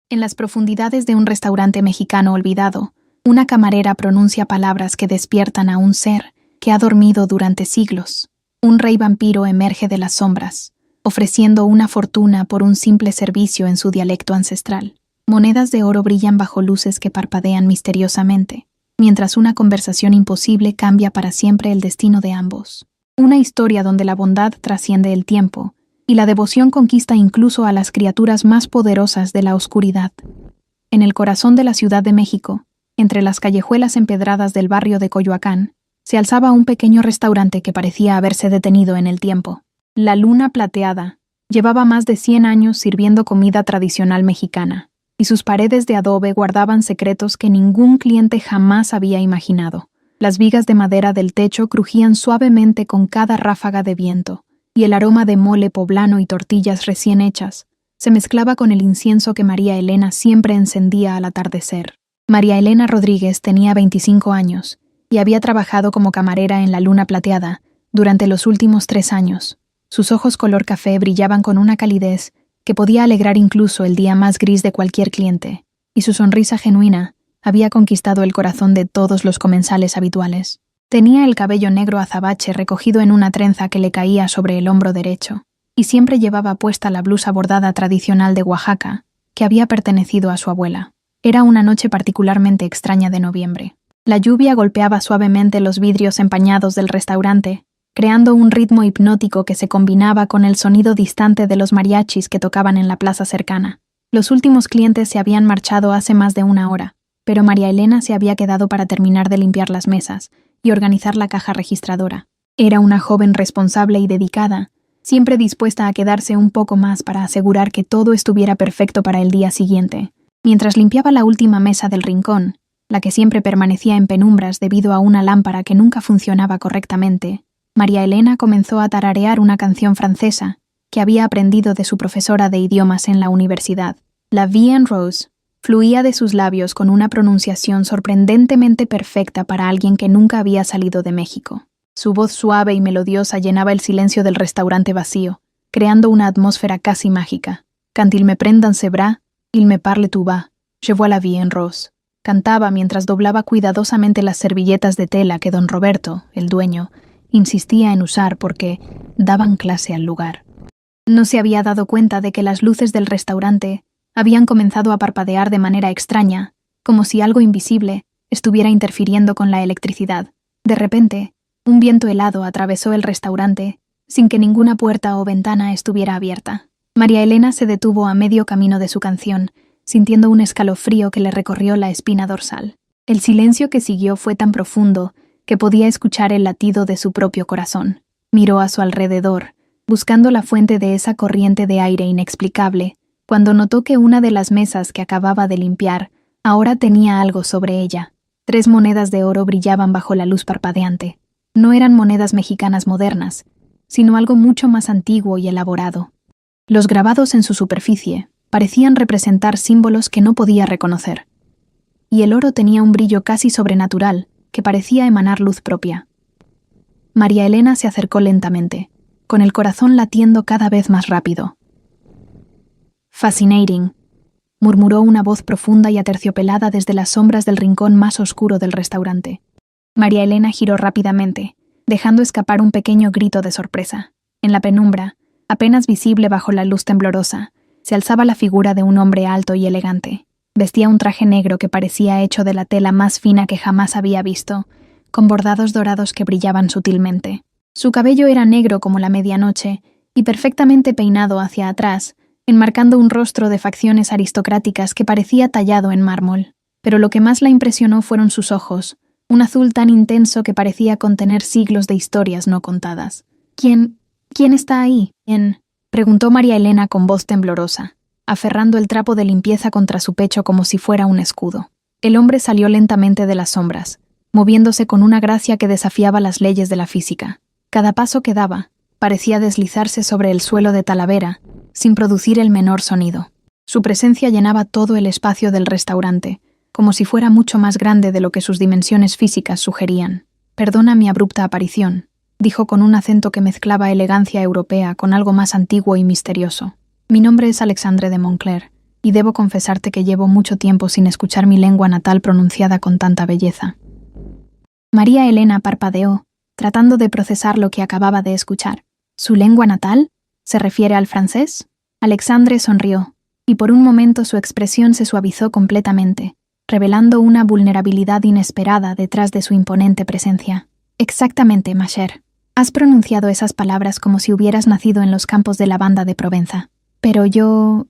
En las profundidades de un restaurante mexicano olvidado, una camarera pronuncia palabras que despiertan a un ser que ha dormido durante siglos. Un rey vampiro emerge de las sombras, ofreciendo una fortuna por un simple servicio en su dialecto ancestral. Monedas de oro brillan bajo luces que parpadean misteriosamente, mientras una conversación imposible cambia para siempre el destino de ambos. Una historia donde la bondad trasciende el tiempo y la devoción conquista incluso a las criaturas más poderosas de la oscuridad. En el corazón de la Ciudad de México, entre las callejuelas empedradas del barrio de Coyoacán, se alzaba un pequeño restaurante que parecía haberse detenido en el tiempo. La Luna Plateada llevaba más de 100 años sirviendo comida tradicional mexicana, y sus paredes de adobe guardaban secretos que ningún cliente jamás había imaginado. Las vigas de madera del techo crujían suavemente con cada ráfaga de viento, y el aroma de mole poblano y tortillas recién hechas se mezclaba con el incienso que María Elena siempre encendía al atardecer. María Elena Rodríguez tenía 25 años y había trabajado como camarera en la Luna Plateada durante los últimos 3 años. Sus ojos color café brillaban con una calidez que podía alegrar incluso el día más gris de cualquier cliente, y su sonrisa genuina había conquistado el corazón de todos los comensales habituales. Tenía el cabello negro azabache recogido en una trenza que le caía sobre el hombro derecho, y siempre llevaba puesta la blusa bordada tradicional de Oaxaca, que había pertenecido a su abuela. Era una noche particularmente extraña de noviembre. La lluvia golpeaba suavemente los vidrios empañados del restaurante, creando un ritmo hipnótico que se combinaba con el sonido distante de los mariachis que tocaban en la plaza cercana. Los últimos clientes se habían marchado hace más de 1 hora, pero María Elena se había quedado para terminar de limpiar las mesas y organizar la caja registradora. Era una joven responsable y dedicada, siempre dispuesta a quedarse un poco más para asegurar que todo estuviera perfecto para el día siguiente. Mientras limpiaba la última mesa del rincón, la que siempre permanecía en penumbras debido a una lámpara que nunca funcionaba correctamente, María Elena comenzó a tararear una canción francesa que había aprendido de su profesora de idiomas en la universidad. La Vie en Rose fluía de sus labios con una pronunciación sorprendentemente perfecta para alguien que nunca había salido de México. Su voz suave y melodiosa llenaba el silencio del restaurante vacío, creando una atmósfera casi mágica. Quand il me prend dans ses bras, il me parle tout bas, je vois la vie en rose. Cantaba mientras doblaba cuidadosamente las servilletas de tela que don Roberto, el dueño, insistía en usar porque daban clase al lugar. No se había dado cuenta de que las luces del restaurante habían comenzado a parpadear de manera extraña, como si algo invisible estuviera interfiriendo con la electricidad. De repente, un viento helado atravesó el restaurante, sin que ninguna puerta o ventana estuviera abierta. María Elena se detuvo a medio camino de su canción, sintiendo un escalofrío que le recorrió la espina dorsal. El silencio que siguió fue tan profundo que podía escuchar el latido de su propio corazón. Miró a su alrededor, buscando la fuente de esa corriente de aire inexplicable, cuando notó que una de las mesas que acababa de limpiar ahora tenía algo sobre ella. 3 monedas de oro brillaban bajo la luz parpadeante. No eran monedas mexicanas modernas, sino algo mucho más antiguo y elaborado. Los grabados en su superficie parecían representar símbolos que no podía reconocer, y el oro tenía un brillo casi sobrenatural que parecía emanar luz propia. María Elena se acercó lentamente, con el corazón latiendo cada vez más rápido. «Fascinating», murmuró una voz profunda y aterciopelada desde las sombras del rincón más oscuro del restaurante. María Elena giró rápidamente, dejando escapar un pequeño grito de sorpresa. En la penumbra, apenas visible bajo la luz temblorosa, se alzaba la figura de un hombre alto y elegante. Vestía un traje negro que parecía hecho de la tela más fina que jamás había visto, con bordados dorados que brillaban sutilmente. Su cabello era negro como la medianoche y perfectamente peinado hacia atrás, enmarcando un rostro de facciones aristocráticas que parecía tallado en mármol. Pero lo que más la impresionó fueron sus ojos, un azul tan intenso que parecía contener siglos de historias no contadas. ¿Quién está ahí? ¿Quién?, preguntó María Elena con voz temblorosa, aferrando el trapo de limpieza contra su pecho como si fuera un escudo. El hombre salió lentamente de las sombras, moviéndose con una gracia que desafiaba las leyes de la física. Cada paso que daba parecía deslizarse sobre el suelo de Talavera, sin producir el menor sonido. Su presencia llenaba todo el espacio del restaurante, como si fuera mucho más grande de lo que sus dimensiones físicas sugerían. «Perdona mi abrupta aparición», dijo con un acento que mezclaba elegancia europea con algo más antiguo y misterioso. «Mi nombre es Alexandre de Moncler, y debo confesarte que llevo mucho tiempo sin escuchar mi lengua natal pronunciada con tanta belleza. María Elena parpadeó, tratando de procesar lo que acababa de escuchar. ¿Su lengua natal? ¿Se refiere al francés? Alexandre sonrió, y por un momento su expresión se suavizó completamente, revelando una vulnerabilidad inesperada detrás de su imponente presencia. Exactamente, ma chère. Has pronunciado esas palabras como si hubieras nacido en los campos de lavanda de Provenza. Pero yo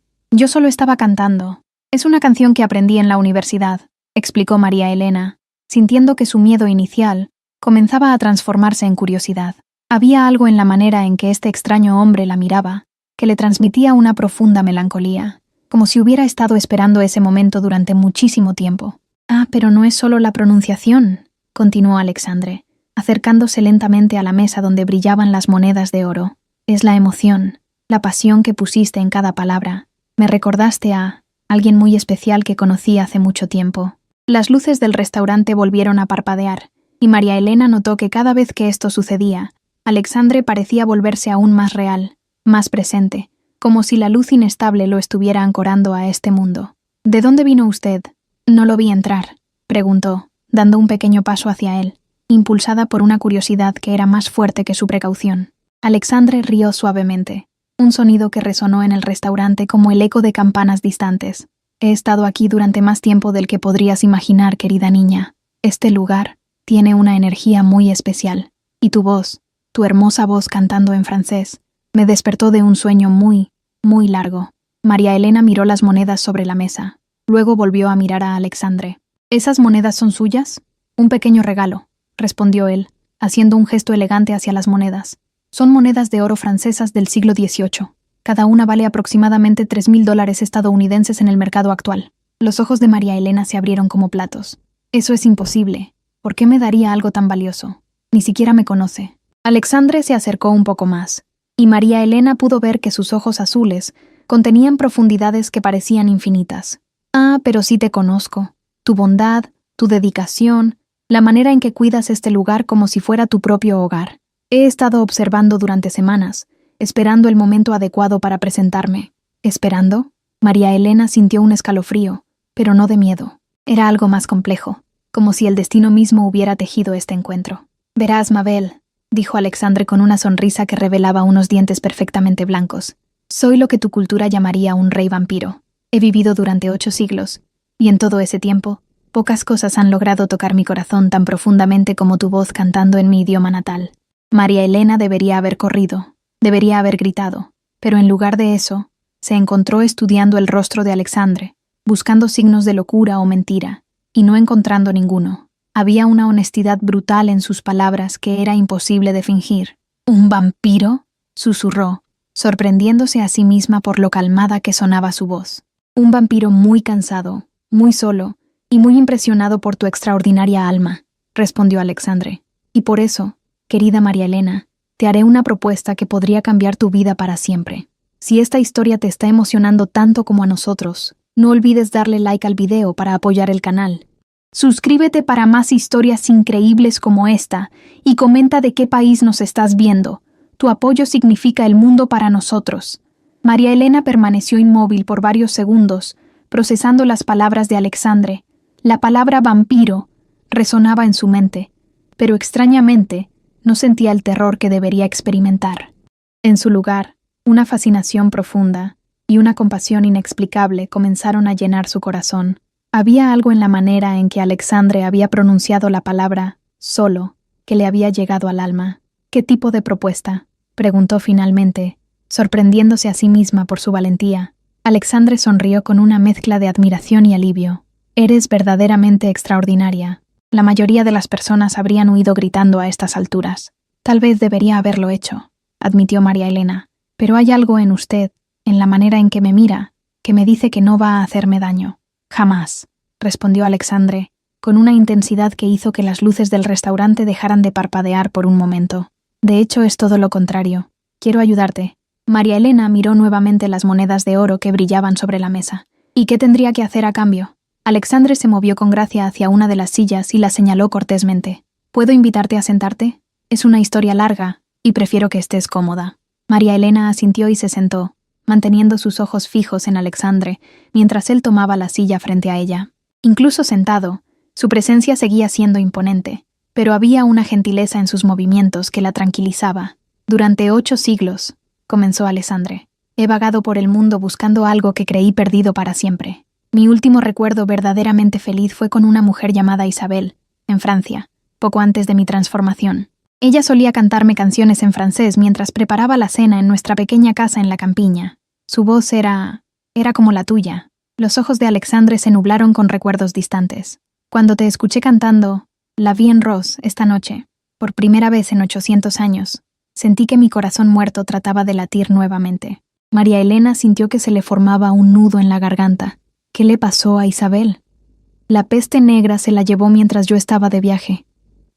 solo estaba cantando. Es una canción que aprendí en la universidad, explicó María Elena, sintiendo que su miedo inicial comenzaba a transformarse en curiosidad. Había algo en la manera en que este extraño hombre la miraba que le transmitía una profunda melancolía, como si hubiera estado esperando ese momento durante muchísimo tiempo. Ah, pero no es solo la pronunciación, continuó Alexandre, acercándose lentamente a la mesa donde brillaban las monedas de oro. Es la emoción, la pasión que pusiste en cada palabra. Me recordaste a alguien muy especial que conocí hace mucho tiempo. Las luces del restaurante volvieron a parpadear, y María Elena notó que cada vez que esto sucedía, Alexandre parecía volverse aún más real, más presente, como si la luz inestable lo estuviera ancorando a este mundo. ¿De dónde vino usted? No lo vi entrar, preguntó, dando un pequeño paso hacia él, impulsada por una curiosidad que era más fuerte que su precaución. Alexandre rió suavemente, un sonido que resonó en el restaurante como el eco de campanas distantes. He estado aquí durante más tiempo del que podrías imaginar, querida niña. Este lugar tiene una energía muy especial, y tu voz, tu hermosa voz cantando en francés, me despertó de un sueño muy, muy largo. María Elena miró las monedas sobre la mesa, luego volvió a mirar a Alexandre. ¿Esas monedas son suyas? Un pequeño regalo, respondió él, haciendo un gesto elegante hacia las monedas. Son monedas de oro francesas del siglo XVIII. Cada una vale aproximadamente $3,000 estadounidenses en el mercado actual. Los ojos de María Elena se abrieron como platos. Eso es imposible. ¿Por qué me daría algo tan valioso? Ni siquiera me conoce. Alexandre se acercó un poco más, y María Elena pudo ver que sus ojos azules contenían profundidades que parecían infinitas. Ah, pero sí te conozco. Tu bondad, tu dedicación, la manera en que cuidas este lugar como si fuera tu propio hogar. He estado observando durante semanas, esperando el momento adecuado para presentarme. ¿Esperando? María Elena sintió un escalofrío, pero no de miedo. Era algo más complejo, como si el destino mismo hubiera tejido este encuentro. Verás, Mabel, dijo Alexandre con una sonrisa que revelaba unos dientes perfectamente blancos. Soy lo que tu cultura llamaría un rey vampiro. He vivido durante 8 siglos, y en todo ese tiempo, pocas cosas han logrado tocar mi corazón tan profundamente como tu voz cantando en mi idioma natal. María Elena debería haber corrido, debería haber gritado, pero en lugar de eso, se encontró estudiando el rostro de Alexandre, buscando signos de locura o mentira, y no encontrando ninguno. Había una honestidad brutal en sus palabras que era imposible de fingir. ¿Un vampiro?, susurró, sorprendiéndose a sí misma por lo calmada que sonaba su voz. Un vampiro muy cansado, muy solo, y muy impresionado por tu extraordinaria alma, respondió Alexandre. Y por eso, querida María Elena, te haré una propuesta que podría cambiar tu vida para siempre. Si esta historia te está emocionando tanto como a nosotros, no olvides darle like al video para apoyar el canal. Suscríbete para más historias increíbles como esta y comenta de qué país nos estás viendo. Tu apoyo significa el mundo para nosotros. María Elena permaneció inmóvil por varios segundos, procesando las palabras de Alexandre. La palabra vampiro resonaba en su mente, pero extrañamente no sentía el terror que debería experimentar. En su lugar, una fascinación profunda y una compasión inexplicable comenzaron a llenar su corazón. Había algo en la manera en que Alexandre había pronunciado la palabra «solo» que le había llegado al alma. ¿Qué tipo de propuesta?, preguntó finalmente, sorprendiéndose a sí misma por su valentía. Alexandre sonrió con una mezcla de admiración y alivio. «Eres verdaderamente extraordinaria. La mayoría de las personas habrían huido gritando a estas alturas. Tal vez debería haberlo hecho», admitió María Elena. «Pero hay algo en usted, en la manera en que me mira, que me dice que no va a hacerme daño». «Jamás», respondió Alexandre, con una intensidad que hizo que las luces del restaurante dejaran de parpadear por un momento. «De hecho, es todo lo contrario. Quiero ayudarte». María Elena miró nuevamente las monedas de oro que brillaban sobre la mesa. «¿Y qué tendría que hacer a cambio?» Alexandre se movió con gracia hacia una de las sillas y la señaló cortésmente. «¿Puedo invitarte a sentarte? Es una historia larga, y prefiero que estés cómoda». María Elena asintió y se sentó, manteniendo sus ojos fijos en Alexandre mientras él tomaba la silla frente a ella. Incluso sentado, su presencia seguía siendo imponente, pero había una gentileza en sus movimientos que la tranquilizaba. Durante 8 siglos, comenzó Alexandre, he vagado por el mundo buscando algo que creí perdido para siempre. Mi último recuerdo verdaderamente feliz fue con una mujer llamada Isabel, en Francia, poco antes de mi transformación. Ella solía cantarme canciones en francés mientras preparaba la cena en nuestra pequeña casa en la campiña. Su voz era como la tuya. Los ojos de Alexandre se nublaron con recuerdos distantes. Cuando te escuché cantando La Vie en Rose esta noche, por primera vez en 800 años, sentí que mi corazón muerto trataba de latir nuevamente. María Elena sintió que se le formaba un nudo en la garganta. ¿Qué le pasó a Isabel? La peste negra se la llevó mientras yo estaba de viaje.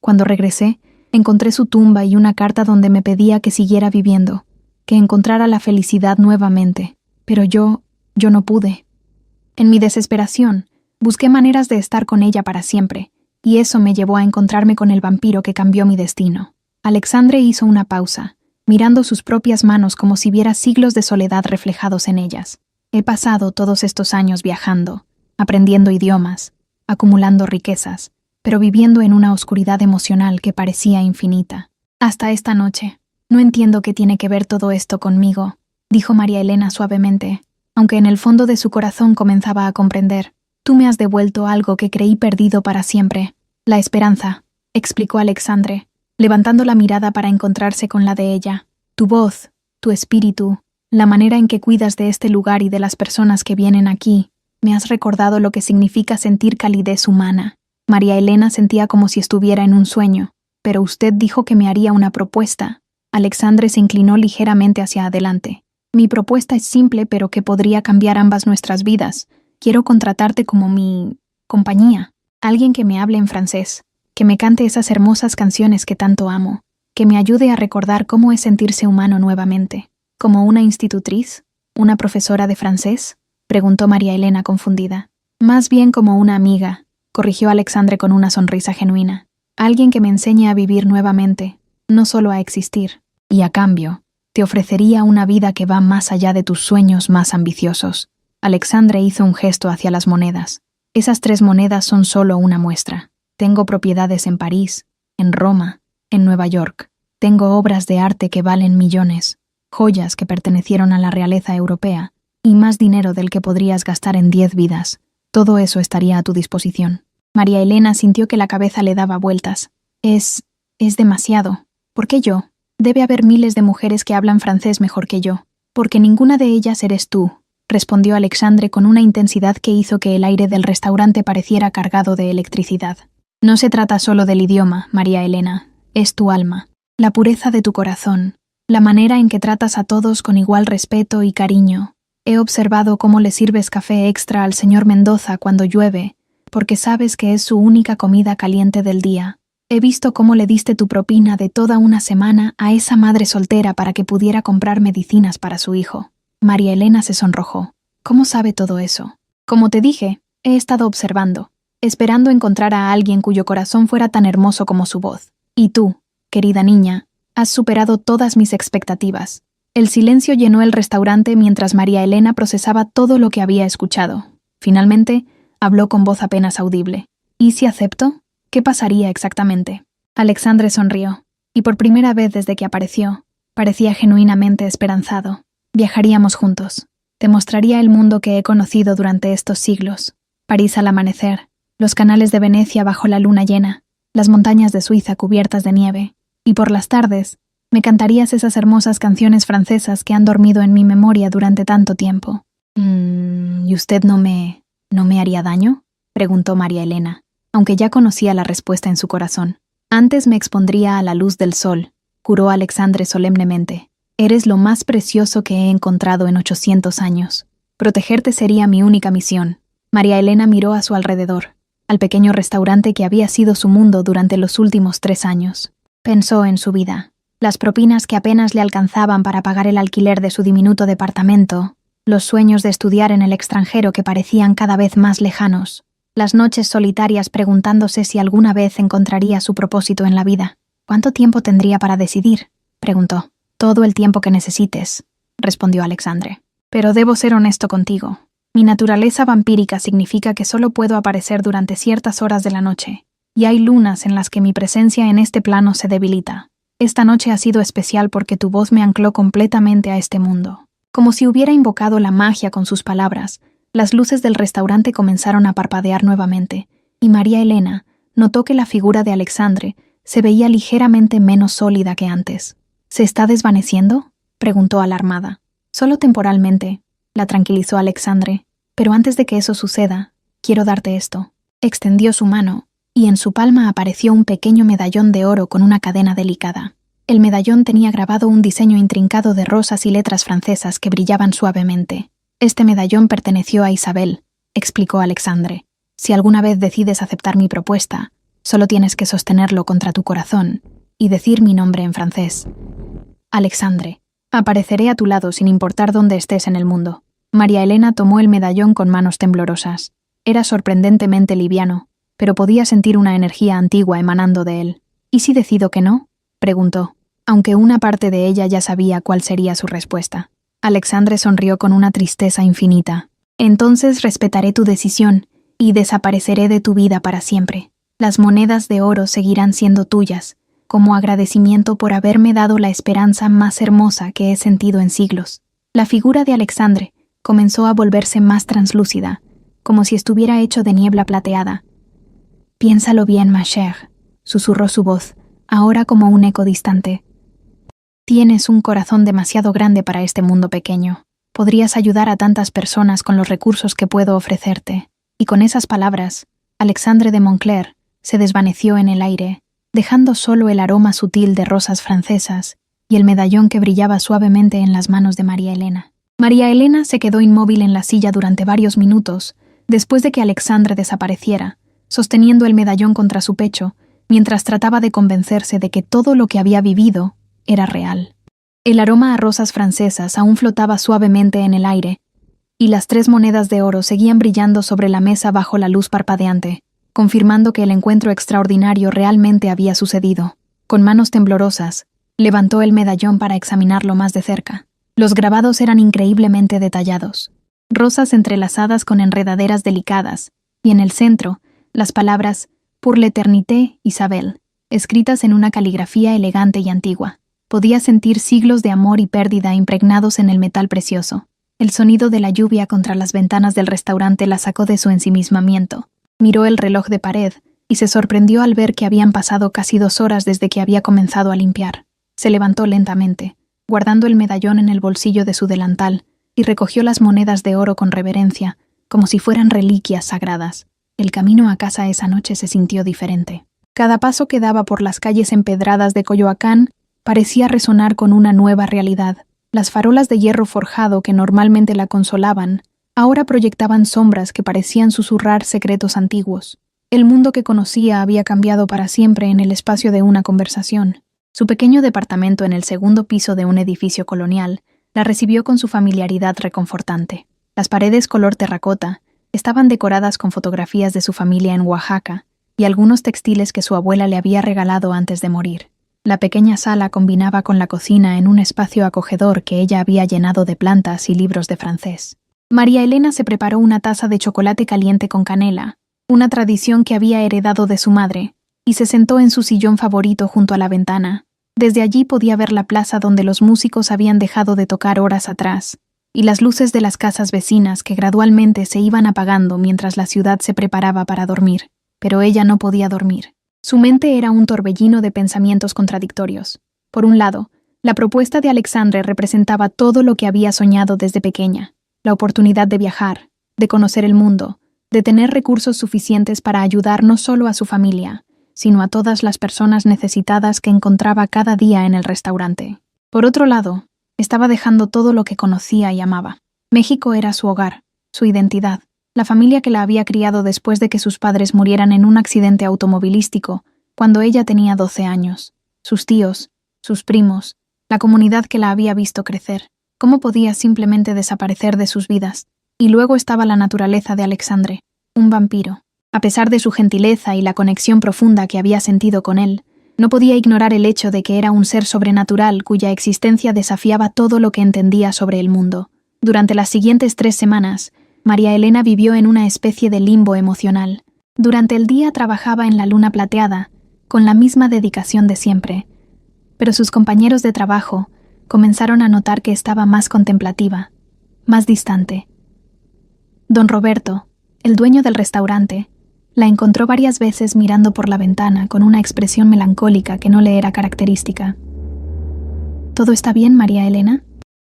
Cuando regresé, encontré su tumba y una carta donde me pedía que siguiera viviendo, que encontrara la felicidad nuevamente. Pero yo no pude. En mi desesperación, busqué maneras de estar con ella para siempre, y eso me llevó a encontrarme con el vampiro que cambió mi destino. Alexandre hizo una pausa, mirando sus propias manos como si viera siglos de soledad reflejados en ellas. He pasado todos estos años viajando, aprendiendo idiomas, acumulando riquezas, pero viviendo en una oscuridad emocional que parecía infinita. Hasta esta noche. No entiendo qué tiene que ver todo esto conmigo, dijo María Elena suavemente, aunque en el fondo de su corazón comenzaba a comprender. Tú me has devuelto algo que creí perdido para siempre. La esperanza, explicó Alexandre, levantando la mirada para encontrarse con la de ella. Tu voz, tu espíritu, la manera en que cuidas de este lugar y de las personas que vienen aquí, me has recordado lo que significa sentir calidez humana. María Elena sentía como si estuviera en un sueño, pero usted dijo que me haría una propuesta. Alexandre se inclinó ligeramente hacia adelante. Mi propuesta es simple, pero que podría cambiar ambas nuestras vidas. Quiero contratarte como mi compañía. Alguien que me hable en francés, que me cante esas hermosas canciones que tanto amo, que me ayude a recordar cómo es sentirse humano nuevamente. ¿Como una institutriz? ¿Una profesora de francés?, preguntó María Elena confundida. Más bien como una amiga, corrigió Alexandre con una sonrisa genuina. Alguien que me enseñe a vivir nuevamente, no solo a existir. Y a cambio, te ofrecería una vida que va más allá de tus sueños más ambiciosos. Alexandre hizo un gesto hacia las monedas. Esas 3 monedas son solo una muestra. Tengo propiedades en París, en Roma, en Nueva York. Tengo obras de arte que valen millones, joyas que pertenecieron a la realeza europea, y más dinero del que podrías gastar en 10 vidas. Todo eso estaría a tu disposición. María Elena sintió que la cabeza le daba vueltas. Es demasiado. ¿Por qué yo? Debe haber miles de mujeres que hablan francés mejor que yo. Porque ninguna de ellas eres tú, respondió Alexandre con una intensidad que hizo que el aire del restaurante pareciera cargado de electricidad. No se trata solo del idioma, María Elena. Es tu alma, la pureza de tu corazón, la manera en que tratas a todos con igual respeto y cariño. He observado cómo le sirves café extra al señor Mendoza cuando llueve, porque sabes que es su única comida caliente del día. He visto cómo le diste tu propina de toda una semana a esa madre soltera para que pudiera comprar medicinas para su hijo. María Elena se sonrojó. ¿Cómo sabe todo eso? Como te dije, he estado observando, esperando encontrar a alguien cuyo corazón fuera tan hermoso como su voz. Y tú, querida niña, has superado todas mis expectativas. El silencio llenó el restaurante mientras María Elena procesaba todo lo que había escuchado. Finalmente, habló con voz apenas audible. ¿Y si acepto? ¿Qué pasaría exactamente? Alexandre sonrió, y por primera vez desde que apareció, parecía genuinamente esperanzado. Viajaríamos juntos. Te mostraría el mundo que he conocido durante estos siglos. París al amanecer, los canales de Venecia bajo la luna llena, las montañas de Suiza cubiertas de nieve, y por las tardes, me cantarías esas hermosas canciones francesas que han dormido en mi memoria durante tanto tiempo. ¿Y usted no me haría daño?, preguntó María Elena, aunque ya conocía la respuesta en su corazón. Antes me expondría a la luz del sol, juró Alexandre solemnemente. Eres lo más precioso que he encontrado en 800 años. Protegerte sería mi única misión. María Elena miró a su alrededor, al pequeño restaurante que había sido su mundo durante los últimos 3 años. Pensó en su vida. Las propinas que apenas le alcanzaban para pagar el alquiler de su diminuto departamento, los sueños de estudiar en el extranjero que parecían cada vez más lejanos, las noches solitarias preguntándose si alguna vez encontraría su propósito en la vida. ¿Cuánto tiempo tendría para decidir?, preguntó. Todo el tiempo que necesites, respondió Alexandre. Pero debo ser honesto contigo. Mi naturaleza vampírica significa que solo puedo aparecer durante ciertas horas de la noche, y hay lunas en las que mi presencia en este plano se debilita. Esta noche ha sido especial porque tu voz me ancló completamente a este mundo. Como si hubiera invocado la magia con sus palabras, las luces del restaurante comenzaron a parpadear nuevamente, y María Elena notó que la figura de Alexandre se veía ligeramente menos sólida que antes. ¿Se está desvaneciendo?, preguntó alarmada. Solo temporalmente, la tranquilizó Alexandre, pero antes de que eso suceda, quiero darte esto. Extendió su mano, y en su palma apareció un pequeño medallón de oro con una cadena delicada. El medallón tenía grabado un diseño intrincado de rosas y letras francesas que brillaban suavemente. Este medallón perteneció a Isabel, explicó Alexandre. Si alguna vez decides aceptar mi propuesta, solo tienes que sostenerlo contra tu corazón y decir mi nombre en francés. Alexandre, apareceré a tu lado sin importar dónde estés en el mundo. María Elena tomó el medallón con manos temblorosas. Era sorprendentemente liviano, pero podía sentir una energía antigua emanando de él. ¿Y si decido que no?, preguntó, aunque una parte de ella ya sabía cuál sería su respuesta. Alexandre sonrió con una tristeza infinita. Entonces respetaré tu decisión y desapareceré de tu vida para siempre. Las monedas de oro seguirán siendo tuyas, como agradecimiento por haberme dado la esperanza más hermosa que he sentido en siglos. La figura de Alexandre comenzó a volverse más translúcida, como si estuviera hecho de niebla plateada. «Piénsalo bien, ma chère», susurró su voz, ahora como un eco distante. «Tienes un corazón demasiado grande para este mundo pequeño. Podrías ayudar a tantas personas con los recursos que puedo ofrecerte». Y con esas palabras, Alexandre de Montclair se desvaneció en el aire, dejando solo el aroma sutil de rosas francesas y el medallón que brillaba suavemente en las manos de María Elena. María Elena se quedó inmóvil en la silla durante varios minutos, después de que Alexandre desapareciera, sosteniendo el medallón contra su pecho, mientras trataba de convencerse de que todo lo que había vivido era real. El aroma a rosas francesas aún flotaba suavemente en el aire, y las 3 monedas de oro seguían brillando sobre la mesa bajo la luz parpadeante, confirmando que el encuentro extraordinario realmente había sucedido. Con manos temblorosas, levantó el medallón para examinarlo más de cerca. Los grabados eran increíblemente detallados. Rosas entrelazadas con enredaderas delicadas, y en el centro, las palabras «Pour l'éternité, Isabel», escritas en una caligrafía elegante y antigua. Podía sentir siglos de amor y pérdida impregnados en el metal precioso. El sonido de la lluvia contra las ventanas del restaurante la sacó de su ensimismamiento. Miró el reloj de pared y se sorprendió al ver que habían pasado casi 2 horas desde que había comenzado a limpiar. Se levantó lentamente, guardando el medallón en el bolsillo de su delantal, y recogió las monedas de oro con reverencia, como si fueran reliquias sagradas. El camino a casa esa noche se sintió diferente. Cada paso que daba por las calles empedradas de Coyoacán parecía resonar con una nueva realidad. Las farolas de hierro forjado que normalmente la consolaban, ahora proyectaban sombras que parecían susurrar secretos antiguos. El mundo que conocía había cambiado para siempre en el espacio de una conversación. Su pequeño departamento en el 2º piso de un edificio colonial la recibió con su familiaridad reconfortante. Las paredes color terracota estaban decoradas con fotografías de su familia en Oaxaca y algunos textiles que su abuela le había regalado antes de morir. La pequeña sala combinaba con la cocina en un espacio acogedor que ella había llenado de plantas y libros de francés. María Elena se preparó una taza de chocolate caliente con canela, una tradición que había heredado de su madre, y se sentó en su sillón favorito junto a la ventana. Desde allí podía ver la plaza donde los músicos habían dejado de tocar horas atrás, y las luces de las casas vecinas que gradualmente se iban apagando mientras la ciudad se preparaba para dormir. Pero ella no podía dormir. Su mente era un torbellino de pensamientos contradictorios. Por un lado, la propuesta de Alexandre representaba todo lo que había soñado desde pequeña: la oportunidad de viajar, de conocer el mundo, de tener recursos suficientes para ayudar no solo a su familia, sino a todas las personas necesitadas que encontraba cada día en el restaurante. Por otro lado, estaba dejando todo lo que conocía y amaba. México era su hogar, su identidad, la familia que la había criado después de que sus padres murieran en un accidente automovilístico cuando ella tenía 12 años, sus tíos, sus primos, la comunidad que la había visto crecer. ¿Cómo podía simplemente desaparecer de sus vidas? Y luego estaba la naturaleza de Alexandre, un vampiro. A pesar de su gentileza y la conexión profunda que había sentido con él, no podía ignorar el hecho de que era un ser sobrenatural cuya existencia desafiaba todo lo que entendía sobre el mundo. Durante las siguientes 3 semanas, María Elena vivió en una especie de limbo emocional. Durante el día trabajaba en la luna plateada, con la misma dedicación de siempre, pero sus compañeros de trabajo comenzaron a notar que estaba más contemplativa, más distante. Don Roberto, el dueño del restaurante, la encontró varias veces mirando por la ventana con una expresión melancólica que no le era característica. ¿Todo está bien, María Elena?,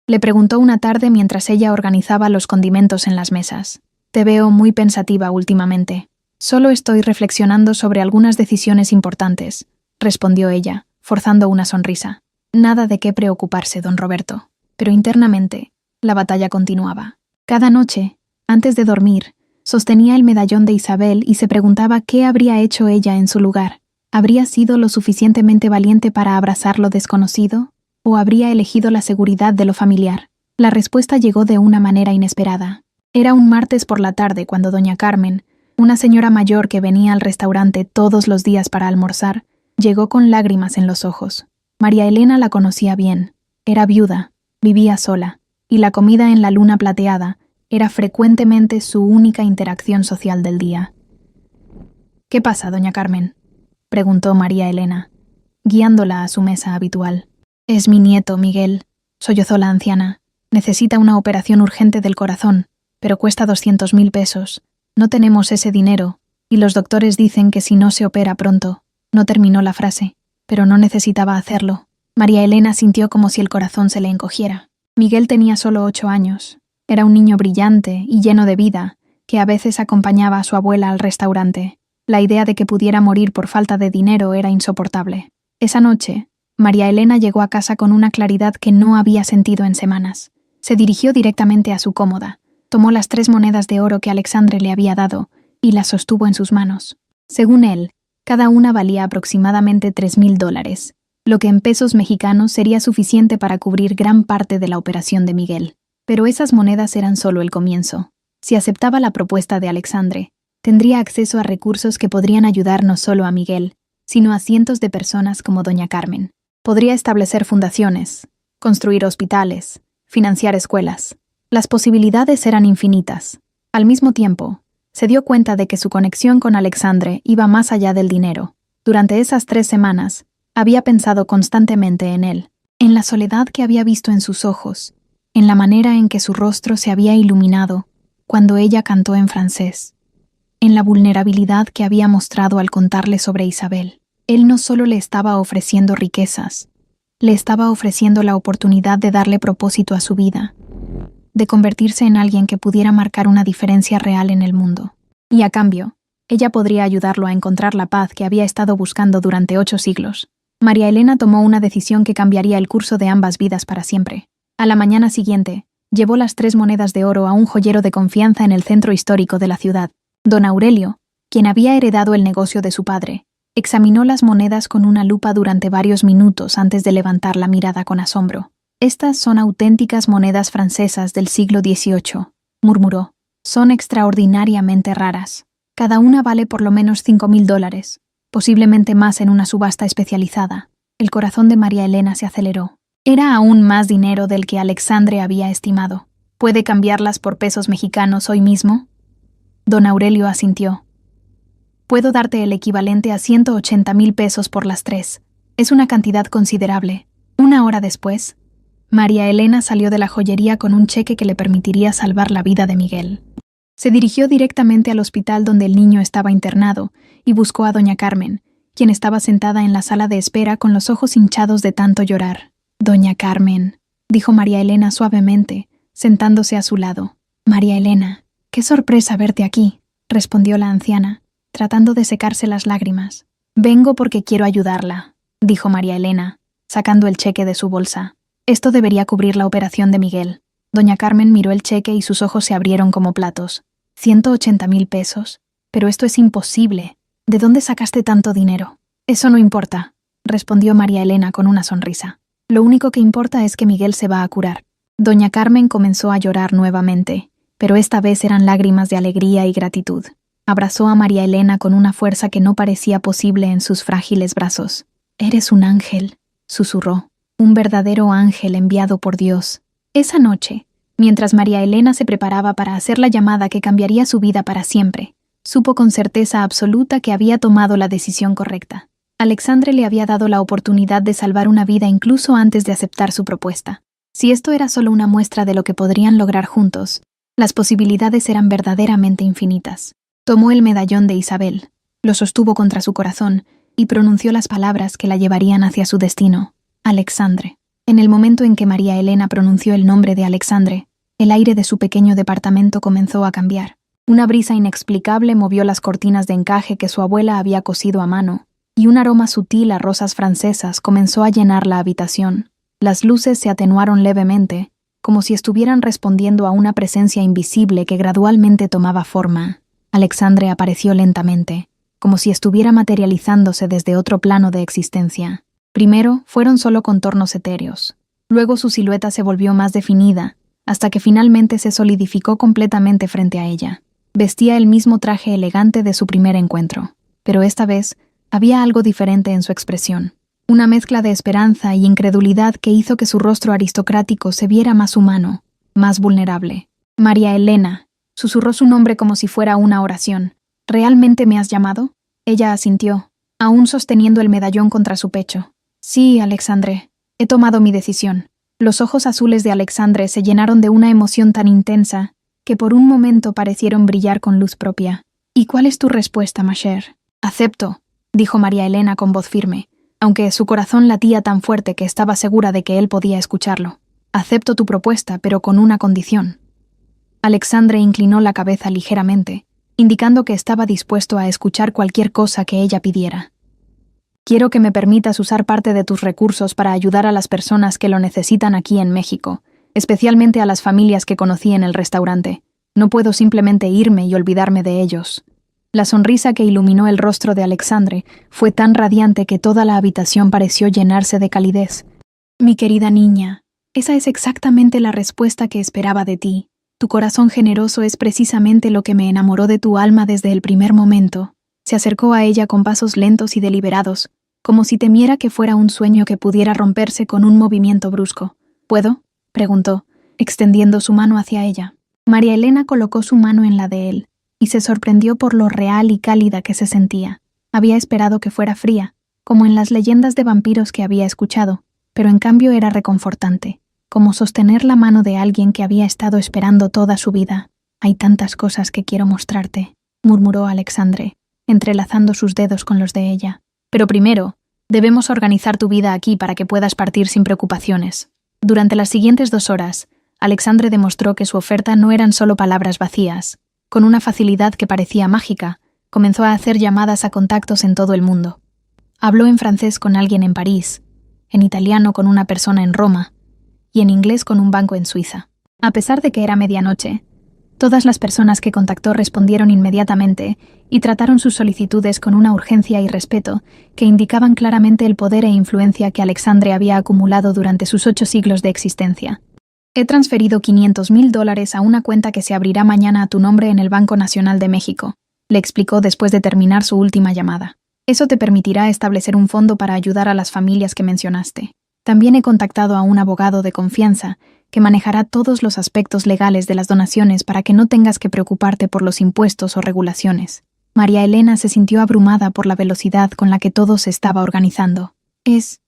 le preguntó una tarde mientras ella organizaba los condimentos en las mesas. Te veo muy pensativa últimamente. Solo estoy reflexionando sobre algunas decisiones importantes, respondió ella, forzando una sonrisa. Nada de qué preocuparse, don Roberto. Pero internamente, la batalla continuaba. Cada noche, antes de dormir, sostenía el medallón de Isabel y se preguntaba qué habría hecho ella en su lugar. ¿Habría sido lo suficientemente valiente para abrazar lo desconocido? ¿O habría elegido la seguridad de lo familiar? La respuesta llegó de una manera inesperada. Era un martes por la tarde cuando doña Carmen, una señora mayor que venía al restaurante todos los días para almorzar, llegó con lágrimas en los ojos. María Elena la conocía bien. Era viuda, vivía sola, y la comida en la luna plateada era frecuentemente su única interacción social del día. «¿Qué pasa, doña Carmen?», preguntó María Elena, guiándola a su mesa habitual. «Es mi nieto, Miguel», sollozó la anciana. «Necesita una operación urgente del corazón, pero cuesta 200.000 pesos. No tenemos ese dinero, y los doctores dicen que si no se opera pronto». No terminó la frase, pero no necesitaba hacerlo. María Elena sintió como si el corazón se le encogiera. Miguel tenía solo 8 años. Era un niño brillante y lleno de vida, que a veces acompañaba a su abuela al restaurante. La idea de que pudiera morir por falta de dinero era insoportable. Esa noche, María Elena llegó a casa con una claridad que no había sentido en semanas. Se dirigió directamente a su cómoda, tomó las 3 monedas de oro que Alexandre le había dado y las sostuvo en sus manos. Según él, cada una valía aproximadamente $3.000, lo que en pesos mexicanos sería suficiente para cubrir gran parte de la operación de Miguel. Pero esas monedas eran solo el comienzo. Si aceptaba la propuesta de Alexandre, tendría acceso a recursos que podrían ayudar no solo a Miguel, sino a cientos de personas como doña Carmen. Podría establecer fundaciones, construir hospitales, financiar escuelas. Las posibilidades eran infinitas. Al mismo tiempo, se dio cuenta de que su conexión con Alexandre iba más allá del dinero. Durante esas 3 semanas, había pensado constantemente en él, en la soledad que había visto en sus ojos, en la manera en que su rostro se había iluminado cuando ella cantó en francés, en la vulnerabilidad que había mostrado al contarle sobre Isabel. Él no solo le estaba ofreciendo riquezas, le estaba ofreciendo la oportunidad de darle propósito a su vida, de convertirse en alguien que pudiera marcar una diferencia real en el mundo. Y a cambio, ella podría ayudarlo a encontrar la paz que había estado buscando durante 8 siglos. María Elena tomó una decisión que cambiaría el curso de ambas vidas para siempre. A la mañana siguiente, llevó las 3 monedas de oro a un joyero de confianza en el centro histórico de la ciudad. Don Aurelio, quien había heredado el negocio de su padre, examinó las monedas con una lupa durante varios minutos antes de levantar la mirada con asombro. «Estas son auténticas monedas francesas del siglo XVIII», murmuró. «Son extraordinariamente raras. Cada una vale por lo menos $5.000, posiblemente más en una subasta especializada». El corazón de María Elena se aceleró. Era aún más dinero del que Alexandre había estimado. «¿Puede cambiarlas por pesos mexicanos hoy mismo?». Don Aurelio asintió. «Puedo darte el equivalente a 180.000 pesos por las 3. Es una cantidad considerable». 1 hora después, María Elena salió de la joyería con un cheque que le permitiría salvar la vida de Miguel. Se dirigió directamente al hospital donde el niño estaba internado y buscó a doña Carmen, quien estaba sentada en la sala de espera con los ojos hinchados de tanto llorar. «Doña Carmen», dijo María Elena suavemente, sentándose a su lado. «María Elena, qué sorpresa verte aquí», respondió la anciana, tratando de secarse las lágrimas. «Vengo porque quiero ayudarla», dijo María Elena, sacando el cheque de su bolsa. «Esto debería cubrir la operación de Miguel». Doña Carmen miró el cheque y sus ojos se abrieron como platos. «180.000 pesos. Pero esto es imposible. ¿De dónde sacaste tanto dinero?» «Eso no importa», respondió María Elena con una sonrisa. «Lo único que importa es que Miguel se va a curar». Doña Carmen comenzó a llorar nuevamente, pero esta vez eran lágrimas de alegría y gratitud. Abrazó a María Elena con una fuerza que no parecía posible en sus frágiles brazos. «Eres un ángel», susurró. «Un verdadero ángel enviado por Dios». Esa noche, Mientras María Elena se preparaba para hacer la llamada que cambiaría su vida para siempre, supo con certeza absoluta que había tomado la decisión correcta. Alexandre le había dado la oportunidad de salvar una vida incluso antes de aceptar su propuesta. Si esto era solo una muestra de lo que podrían lograr juntos, las posibilidades eran verdaderamente infinitas. Tomó el medallón de Isabel, lo sostuvo contra su corazón y pronunció las palabras que la llevarían hacia su destino: Alexandre. En el momento en que María Elena pronunció el nombre de Alexandre, el aire de su pequeño departamento comenzó a cambiar. Una brisa inexplicable movió las cortinas de encaje que su abuela había cosido a mano, y un aroma sutil a rosas francesas comenzó a llenar la habitación. Las luces se atenuaron levemente, como si estuvieran respondiendo a una presencia invisible que gradualmente tomaba forma. Alexandre apareció lentamente, como si estuviera materializándose desde otro plano de existencia. Primero fueron solo contornos etéreos. Luego su silueta se volvió más definida, hasta que finalmente se solidificó completamente frente a ella. Vestía el mismo traje elegante de su primer encuentro, pero esta vez había algo diferente en su expresión. Una mezcla de esperanza y incredulidad que hizo que su rostro aristocrático se viera más humano, más vulnerable. María Elena, susurró su nombre como si fuera una oración. ¿Realmente me has llamado? Ella asintió, aún sosteniendo el medallón contra su pecho. Sí, Alexandre, he tomado mi decisión. Los ojos azules de Alexandre se llenaron de una emoción tan intensa que por un momento parecieron brillar con luz propia. ¿Y cuál es tu respuesta, ma chère? Acepto, dijo María Elena con voz firme, aunque su corazón latía tan fuerte que estaba segura de que él podía escucharlo. Acepto tu propuesta, pero con una condición. Alexandre inclinó la cabeza ligeramente, indicando que estaba dispuesto a escuchar cualquier cosa que ella pidiera. Quiero que me permitas usar parte de tus recursos para ayudar a las personas que lo necesitan aquí en México, especialmente a las familias que conocí en el restaurante. No puedo simplemente irme y olvidarme de ellos. La sonrisa que iluminó el rostro de Alexandre fue tan radiante que toda la habitación pareció llenarse de calidez. Mi querida niña, esa es exactamente la respuesta que esperaba de ti. Tu corazón generoso es precisamente lo que me enamoró de tu alma desde el primer momento. Se acercó a ella con pasos lentos y deliberados, como si temiera que fuera un sueño que pudiera romperse con un movimiento brusco. ¿Puedo?, preguntó, extendiendo su mano hacia ella. María Elena colocó su mano en la de él, y se sorprendió por lo real y cálida que se sentía. Había esperado que fuera fría, como en las leyendas de vampiros que había escuchado, pero en cambio era reconfortante, como sostener la mano de alguien que había estado esperando toda su vida. Hay tantas cosas que quiero mostrarte, murmuró Alexandre, entrelazando sus dedos con los de ella. Pero primero, debemos organizar tu vida aquí para que puedas partir sin preocupaciones. Durante las siguientes 2 horas, Alexandre demostró que su oferta no eran solo palabras vacías. Con una facilidad que parecía mágica, comenzó a hacer llamadas a contactos en todo el mundo. Habló en francés con alguien en París, en italiano con una persona en Roma y en inglés con un banco en Suiza. A pesar de que era medianoche, todas las personas que contactó respondieron inmediatamente y trataron sus solicitudes con una urgencia y respeto que indicaban claramente el poder e influencia que Alexandre había acumulado durante sus 8 siglos de existencia. He transferido $500,000 a una cuenta que se abrirá mañana a tu nombre en el Banco Nacional de México, le explicó después de terminar su última llamada. Eso te permitirá establecer un fondo para ayudar a las familias que mencionaste. También he contactado a un abogado de confianza que manejará todos los aspectos legales de las donaciones para que no tengas que preocuparte por los impuestos o regulaciones. María Elena se sintió abrumada por la velocidad con la que todo se estaba organizando. Es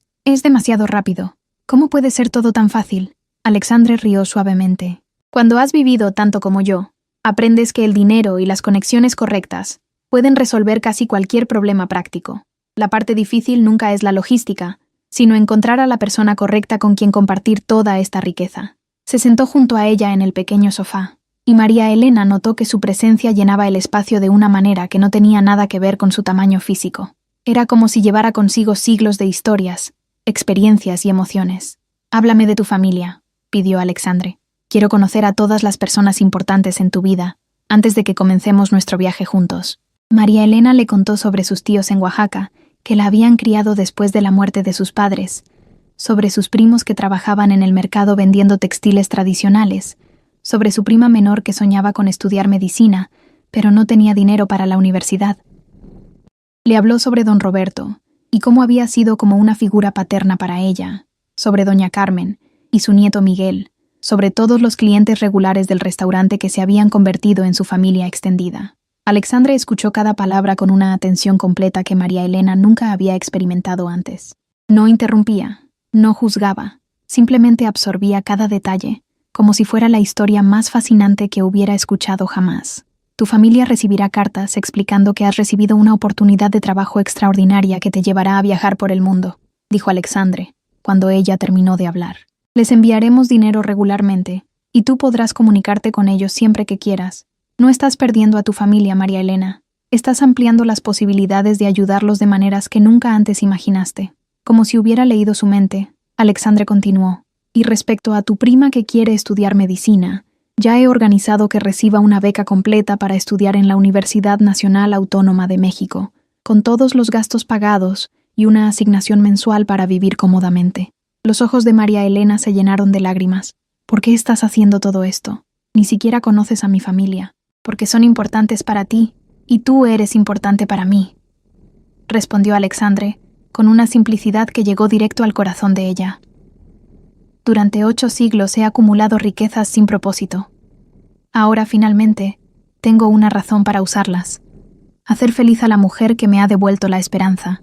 demasiado rápido. ¿Cómo puede ser todo tan fácil? Alexandre rió suavemente. Cuando has vivido tanto como yo, aprendes que el dinero y las conexiones correctas pueden resolver casi cualquier problema práctico. La parte difícil nunca es la logística, sino encontrar a la persona correcta con quien compartir toda esta riqueza. Se sentó junto a ella en el pequeño sofá, y María Elena notó que su presencia llenaba el espacio de una manera que no tenía nada que ver con su tamaño físico. Era como si llevara consigo siglos de historias, experiencias y emociones. «Háblame de tu familia», pidió Alexandre. «Quiero conocer a todas las personas importantes en tu vida, antes de que comencemos nuestro viaje juntos». María Elena le contó sobre sus tíos en Oaxaca, que la habían criado después de la muerte de sus padres, sobre sus primos que trabajaban en el mercado vendiendo textiles tradicionales, sobre su prima menor que soñaba con estudiar medicina, pero no tenía dinero para la universidad. Le habló sobre don Roberto, y cómo había sido como una figura paterna para ella, sobre doña Carmen y su nieto Miguel, sobre todos los clientes regulares del restaurante que se habían convertido en su familia extendida. Alexandre escuchó cada palabra con una atención completa que María Elena nunca había experimentado antes. No interrumpía, no juzgaba, simplemente absorbía cada detalle, como si fuera la historia más fascinante que hubiera escuchado jamás. Tu familia recibirá cartas explicando que has recibido una oportunidad de trabajo extraordinaria que te llevará a viajar por el mundo, dijo Alexandre, cuando ella terminó de hablar. Les enviaremos dinero regularmente, y tú podrás comunicarte con ellos siempre que quieras. No estás perdiendo a tu familia, María Elena. Estás ampliando las posibilidades de ayudarlos de maneras que nunca antes imaginaste. Como si hubiera leído su mente, Alexandre continuó. Y respecto a tu prima que quiere estudiar medicina, ya he organizado que reciba una beca completa para estudiar en la Universidad Nacional Autónoma de México, con todos los gastos pagados y una asignación mensual para vivir cómodamente. Los ojos de María Elena se llenaron de lágrimas. ¿Por qué estás haciendo todo esto? Ni siquiera conoces a mi familia. Porque son importantes para ti, y tú eres importante para mí, respondió Alexandre, con una simplicidad que llegó directo al corazón de ella. Durante 8 siglos he acumulado riquezas sin propósito. Ahora, finalmente, tengo una razón para usarlas. Hacer feliz a la mujer que me ha devuelto la esperanza.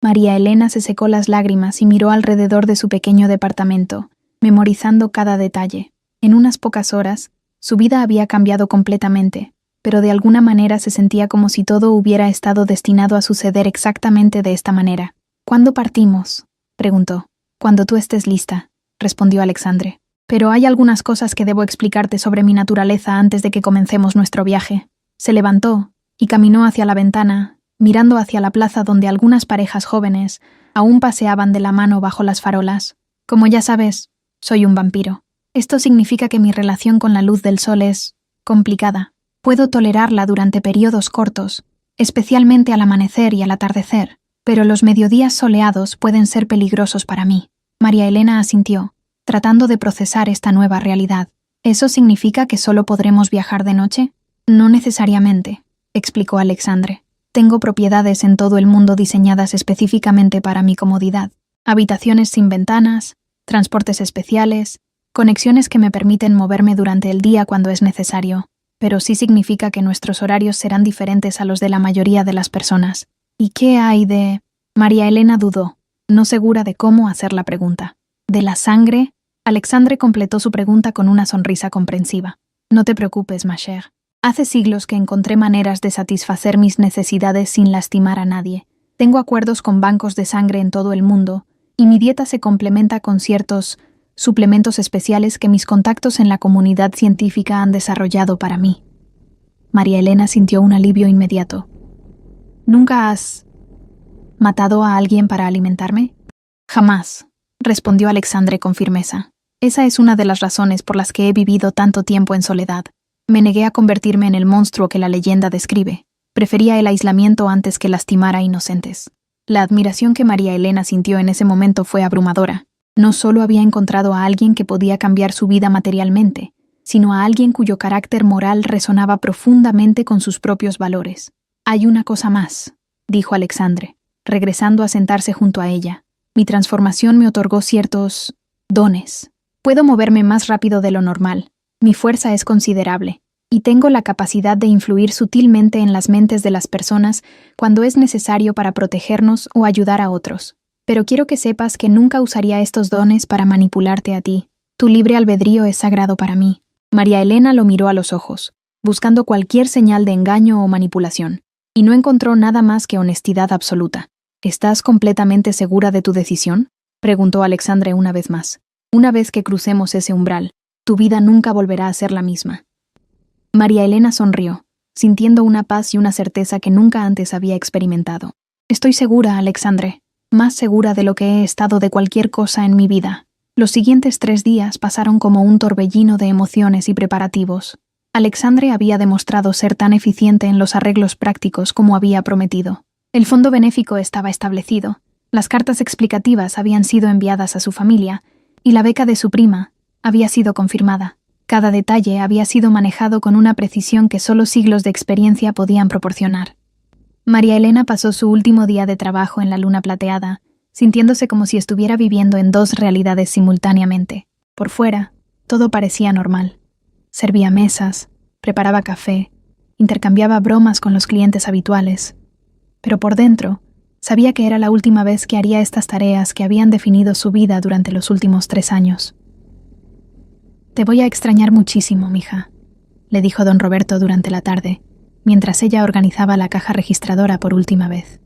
María Elena se secó las lágrimas y miró alrededor de su pequeño departamento, memorizando cada detalle. En unas pocas horas, su vida había cambiado completamente, pero de alguna manera se sentía como si todo hubiera estado destinado a suceder exactamente de esta manera. ¿Cuándo partimos?, preguntó. Cuando tú estés lista, respondió Alexandre. Pero hay algunas cosas que debo explicarte sobre mi naturaleza antes de que comencemos nuestro viaje. Se levantó y caminó hacia la ventana, mirando hacia la plaza donde algunas parejas jóvenes aún paseaban de la mano bajo las farolas. Como ya sabes, soy un vampiro. Esto significa que mi relación con la luz del sol es complicada. Puedo tolerarla durante periodos cortos, especialmente al amanecer y al atardecer, pero los mediodías soleados pueden ser peligrosos para mí. María Elena asintió, tratando de procesar esta nueva realidad. ¿Eso significa que solo podremos viajar de noche? No necesariamente, explicó Alexandre. Tengo propiedades en todo el mundo diseñadas específicamente para mi comodidad. Habitaciones sin ventanas, transportes especiales, conexiones que me permiten moverme durante el día cuando es necesario, pero sí significa que nuestros horarios serán diferentes a los de la mayoría de las personas. ¿Y qué hay de...? María Elena dudó, no segura de cómo hacer la pregunta. ¿De la sangre? Alexandre completó su pregunta con una sonrisa comprensiva. No te preocupes, ma chère. Hace siglos que encontré maneras de satisfacer mis necesidades sin lastimar a nadie. Tengo acuerdos con bancos de sangre en todo el mundo, y mi dieta se complementa con ciertos suplementos especiales que mis contactos en la comunidad científica han desarrollado para mí. María Elena sintió un alivio inmediato. ¿Nunca has matado a alguien para alimentarme? Jamás, respondió Alexandre con firmeza. Esa es una de las razones por las que he vivido tanto tiempo en soledad. Me negué a convertirme en el monstruo que la leyenda describe. Prefería el aislamiento antes que lastimar a inocentes. La admiración que María Elena sintió en ese momento fue abrumadora. No solo había encontrado a alguien que podía cambiar su vida materialmente, sino a alguien cuyo carácter moral resonaba profundamente con sus propios valores. Hay una cosa más, dijo Alexandre, regresando a sentarse junto a ella. Mi transformación me otorgó ciertos dones. Puedo moverme más rápido de lo normal. Mi fuerza es considerable, y tengo la capacidad de influir sutilmente en las mentes de las personas cuando es necesario para protegernos o ayudar a otros. Pero quiero que sepas que nunca usaría estos dones para manipularte a ti. Tu libre albedrío es sagrado para mí. María Elena lo miró a los ojos, buscando cualquier señal de engaño o manipulación, y no encontró nada más que honestidad absoluta. ¿Estás completamente segura de tu decisión?, preguntó Alexandre una vez más. Una vez que crucemos ese umbral, tu vida nunca volverá a ser la misma. María Elena sonrió, sintiendo una paz y una certeza que nunca antes había experimentado. Estoy segura, Alexandre. Más segura de lo que he estado de cualquier cosa en mi vida. Los siguientes 3 días pasaron como un torbellino de emociones y preparativos. Alexandre había demostrado ser tan eficiente en los arreglos prácticos como había prometido. El fondo benéfico estaba establecido, las cartas explicativas habían sido enviadas a su familia, y la beca de su prima había sido confirmada. Cada detalle había sido manejado con una precisión que solo siglos de experiencia podían proporcionar. María Elena pasó su último día de trabajo en la luna plateada, sintiéndose como si estuviera viviendo en 2 realidades simultáneamente. Por fuera, todo parecía normal. Servía mesas, preparaba café, intercambiaba bromas con los clientes habituales. Pero por dentro, sabía que era la última vez que haría estas tareas que habían definido su vida durante los últimos 3 años. «Te voy a extrañar muchísimo, mija», le dijo don Roberto durante la tarde, mientras ella organizaba la caja registradora por última vez.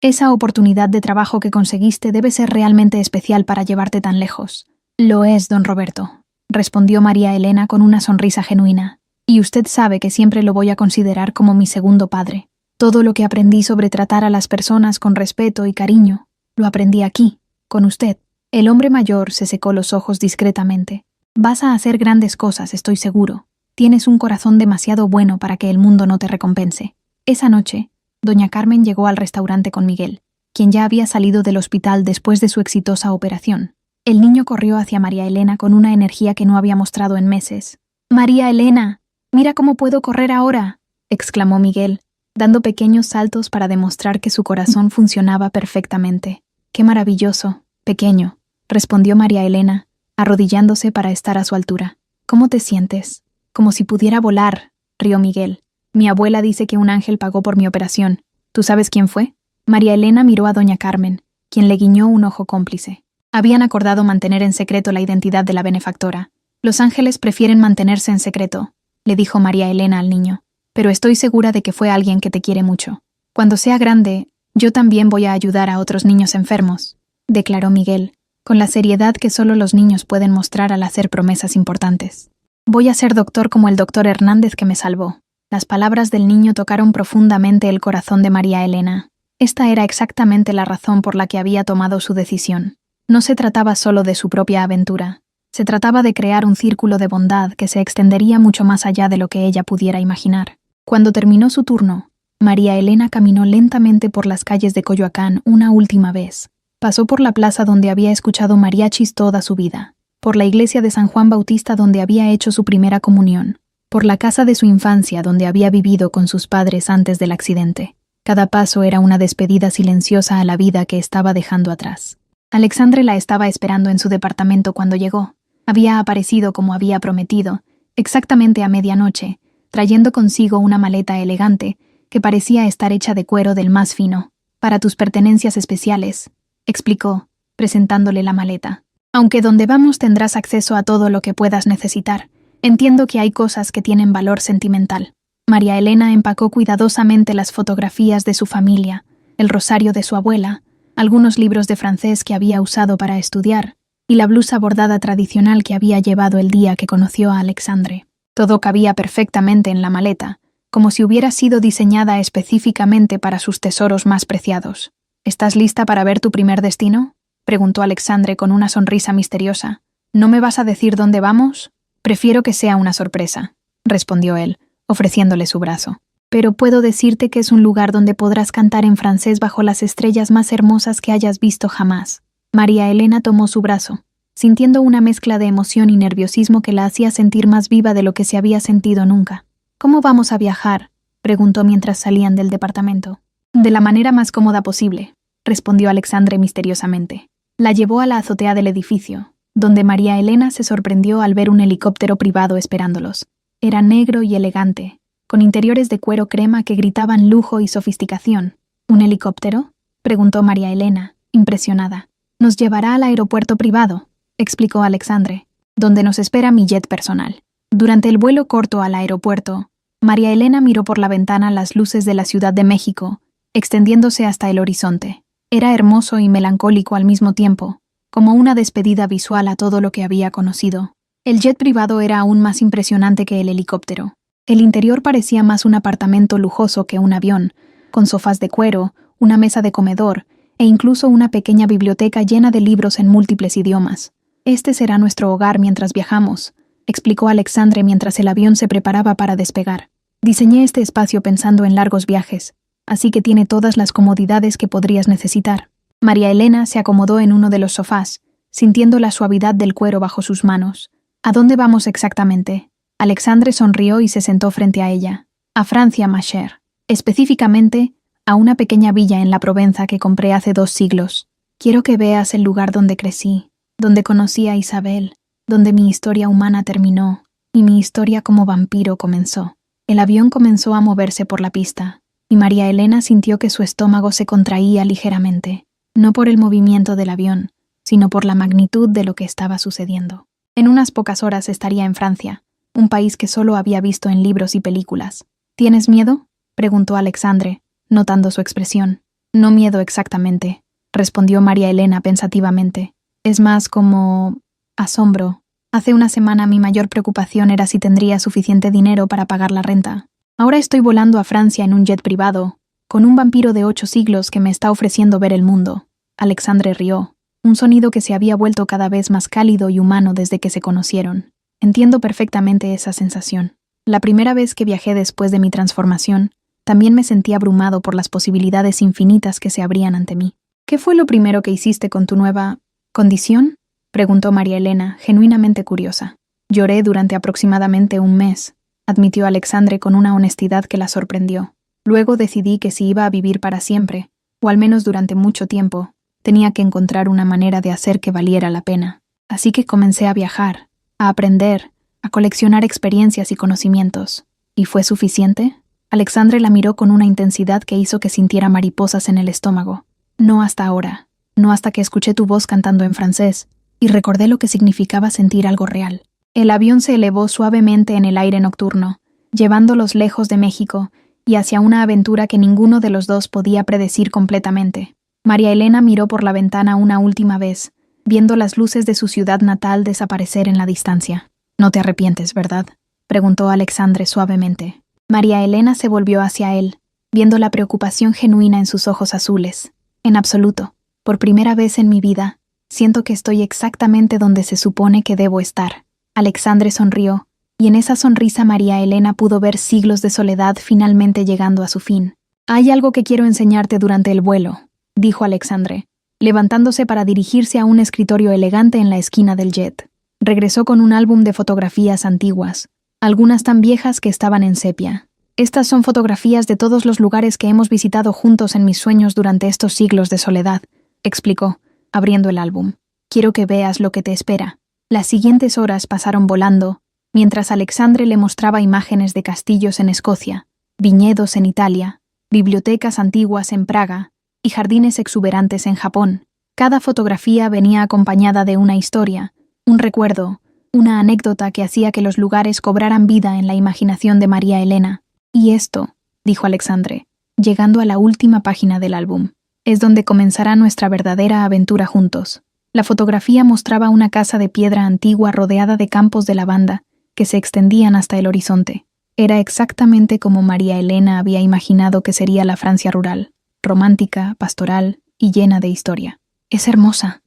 «Esa oportunidad de trabajo que conseguiste debe ser realmente especial para llevarte tan lejos». «Lo es, don Roberto», respondió María Elena con una sonrisa genuina. «Y usted sabe que siempre lo voy a considerar como mi segundo padre. Todo lo que aprendí sobre tratar a las personas con respeto y cariño, lo aprendí aquí, con usted». El hombre mayor se secó los ojos discretamente. «Vas a hacer grandes cosas, estoy seguro. Tienes un corazón demasiado bueno para que el mundo no te recompense». Esa noche, doña Carmen llegó al restaurante con Miguel, quien ya había salido del hospital después de su exitosa operación. El niño corrió hacia María Elena con una energía que no había mostrado en meses. «María Elena, mira cómo puedo correr ahora», exclamó Miguel, dando pequeños saltos para demostrar que su corazón funcionaba perfectamente. «Qué maravilloso, pequeño», respondió María Elena, arrodillándose para estar a su altura. «¿Cómo te sientes?» «Como si pudiera volar», rió Miguel. «Mi abuela dice que un ángel pagó por mi operación. ¿Tú sabes quién fue?» María Elena miró a doña Carmen, quien le guiñó un ojo cómplice. Habían acordado mantener en secreto la identidad de la benefactora. «Los ángeles prefieren mantenerse en secreto», le dijo María Elena al niño. «Pero estoy segura de que fue alguien que te quiere mucho. Cuando sea grande, yo también voy a ayudar a otros niños enfermos», declaró Miguel, con la seriedad que solo los niños pueden mostrar al hacer promesas importantes. «Voy a ser doctor como el doctor Hernández que me salvó». Las palabras del niño tocaron profundamente el corazón de María Elena. Esta era exactamente la razón por la que había tomado su decisión. No se trataba solo de su propia aventura. Se trataba de crear un círculo de bondad que se extendería mucho más allá de lo que ella pudiera imaginar. Cuando terminó su turno, María Elena caminó lentamente por las calles de Coyoacán una última vez. Pasó por la plaza donde había escuchado mariachis toda su vida, por la iglesia de San Juan Bautista donde había hecho su primera comunión, por la casa de su infancia donde había vivido con sus padres antes del accidente. Cada paso era una despedida silenciosa a la vida que estaba dejando atrás. Alexandre la estaba esperando en su departamento cuando llegó. Había aparecido como había prometido, exactamente a medianoche, trayendo consigo una maleta elegante que parecía estar hecha de cuero del más fino. «Para tus pertenencias especiales», explicó, presentándole la maleta. «Aunque donde vamos tendrás acceso a todo lo que puedas necesitar. Entiendo que hay cosas que tienen valor sentimental». María Elena empacó cuidadosamente las fotografías de su familia, el rosario de su abuela, algunos libros de francés que había usado para estudiar, y la blusa bordada tradicional que había llevado el día que conoció a Alexandre. Todo cabía perfectamente en la maleta, como si hubiera sido diseñada específicamente para sus tesoros más preciados. «¿Estás lista para ver tu primer destino?», preguntó Alexandre con una sonrisa misteriosa. «¿No me vas a decir dónde vamos?» «Prefiero que sea una sorpresa», respondió él, ofreciéndole su brazo. «Pero puedo decirte que es un lugar donde podrás cantar en francés bajo las estrellas más hermosas que hayas visto jamás». María Elena tomó su brazo, sintiendo una mezcla de emoción y nerviosismo que la hacía sentir más viva de lo que se había sentido nunca. «¿Cómo vamos a viajar?», preguntó mientras salían del departamento. «De la manera más cómoda posible», respondió Alexandre misteriosamente. La llevó a la azotea del edificio, donde María Elena se sorprendió al ver un helicóptero privado esperándolos. Era negro y elegante, con interiores de cuero crema que gritaban lujo y sofisticación. «¿Un helicóptero?», preguntó María Elena, impresionada. «Nos llevará al aeropuerto privado», explicó Alexandre, «donde nos espera mi jet personal». Durante el vuelo corto al aeropuerto, María Elena miró por la ventana las luces de la Ciudad de México, extendiéndose hasta el horizonte. Era hermoso y melancólico al mismo tiempo, como una despedida visual a todo lo que había conocido. El jet privado era aún más impresionante que el helicóptero. El interior parecía más un apartamento lujoso que un avión, con sofás de cuero, una mesa de comedor e incluso una pequeña biblioteca llena de libros en múltiples idiomas. «Este será nuestro hogar mientras viajamos», explicó Alexandre mientras el avión se preparaba para despegar. «Diseñé este espacio pensando en largos viajes, así que tiene todas las comodidades que podrías necesitar». María Elena se acomodó en uno de los sofás, sintiendo la suavidad del cuero bajo sus manos. «¿A dónde vamos exactamente?». Alexandre sonrió y se sentó frente a ella. «A Francia, ma chère. Específicamente, a una pequeña villa en la Provenza que compré hace 2 siglos. Quiero que veas el lugar donde crecí, donde conocí a Isabel, donde mi historia humana terminó y mi historia como vampiro comenzó. El avión comenzó a moverse por la pista, y María Elena sintió que su estómago se contraía ligeramente, no por el movimiento del avión, sino por la magnitud de lo que estaba sucediendo. En unas pocas horas estaría en Francia, un país que solo había visto en libros y películas. ¿Tienes miedo?, preguntó Alexandre, notando su expresión. No miedo exactamente, respondió María Elena pensativamente. Es más como asombro. Hace una semana mi mayor preocupación era si tendría suficiente dinero para pagar la renta. Ahora estoy volando a Francia en un jet privado, con un vampiro de 8 siglos que me está ofreciendo ver el mundo. Alexandre rió, un sonido que se había vuelto cada vez más cálido y humano desde que se conocieron. Entiendo perfectamente esa sensación. La primera vez que viajé después de mi transformación, también me sentí abrumado por las posibilidades infinitas que se abrían ante mí. ¿Qué fue lo primero que hiciste con tu nueva condición?, preguntó María Elena, genuinamente curiosa. Lloré durante aproximadamente un mes, admitió Alexandre con una honestidad que la sorprendió. Luego decidí que si iba a vivir para siempre, o al menos durante mucho tiempo, tenía que encontrar una manera de hacer que valiera la pena. Así que comencé a viajar, a aprender, a coleccionar experiencias y conocimientos. ¿Y fue suficiente? Alexandre la miró con una intensidad que hizo que sintiera mariposas en el estómago. No hasta ahora, no hasta que escuché tu voz cantando en francés, y recordé lo que significaba sentir algo real. El avión se elevó suavemente en el aire nocturno, llevándolos lejos de México y hacia una aventura que ninguno de los dos podía predecir completamente. María Elena miró por la ventana una última vez, viendo las luces de su ciudad natal desaparecer en la distancia. «No te arrepientes, ¿verdad?», preguntó Alexandre suavemente. María Elena se volvió hacia él, viendo la preocupación genuina en sus ojos azules. «En absoluto. Por primera vez en mi vida, siento que estoy exactamente donde se supone que debo estar». Alexandre sonrió, y en esa sonrisa María Elena pudo ver siglos de soledad finalmente llegando a su fin. «Hay algo que quiero enseñarte durante el vuelo», dijo Alexandre, levantándose para dirigirse a un escritorio elegante en la esquina del jet. Regresó con un álbum de fotografías antiguas, algunas tan viejas que estaban en sepia. «Estas son fotografías de todos los lugares que hemos visitado juntos en mis sueños durante estos siglos de soledad», explicó, abriendo el álbum. «Quiero que veas lo que te espera». Las siguientes horas pasaron volando, mientras Alexandre le mostraba imágenes de castillos en Escocia, viñedos en Italia, bibliotecas antiguas en Praga y jardines exuberantes en Japón. Cada fotografía venía acompañada de una historia, un recuerdo, una anécdota que hacía que los lugares cobraran vida en la imaginación de María Elena. «Y esto», dijo Alexandre, llegando a la última página del álbum, «es donde comenzará nuestra verdadera aventura juntos». La fotografía mostraba una casa de piedra antigua rodeada de campos de lavanda que se extendían hasta el horizonte. Era exactamente como María Elena había imaginado que sería la Francia rural, romántica, pastoral y llena de historia. «Es hermosa»,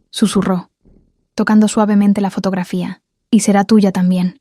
susurró, tocando suavemente la fotografía. «Y será tuya también»,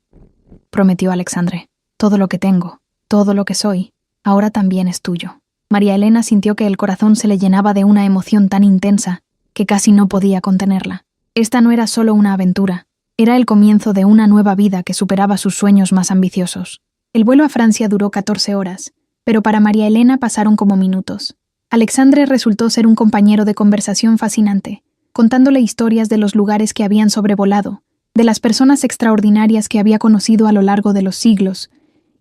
prometió Alexandre. «Todo lo que tengo, todo lo que soy, ahora también es tuyo». María Elena sintió que el corazón se le llenaba de una emoción tan intensa que casi no podía contenerla. Esta no era solo una aventura, era el comienzo de una nueva vida que superaba sus sueños más ambiciosos. El vuelo a Francia duró 14 horas, pero para María Elena pasaron como minutos. Alexandre resultó ser un compañero de conversación fascinante, contándole historias de los lugares que habían sobrevolado, de las personas extraordinarias que había conocido a lo largo de los siglos,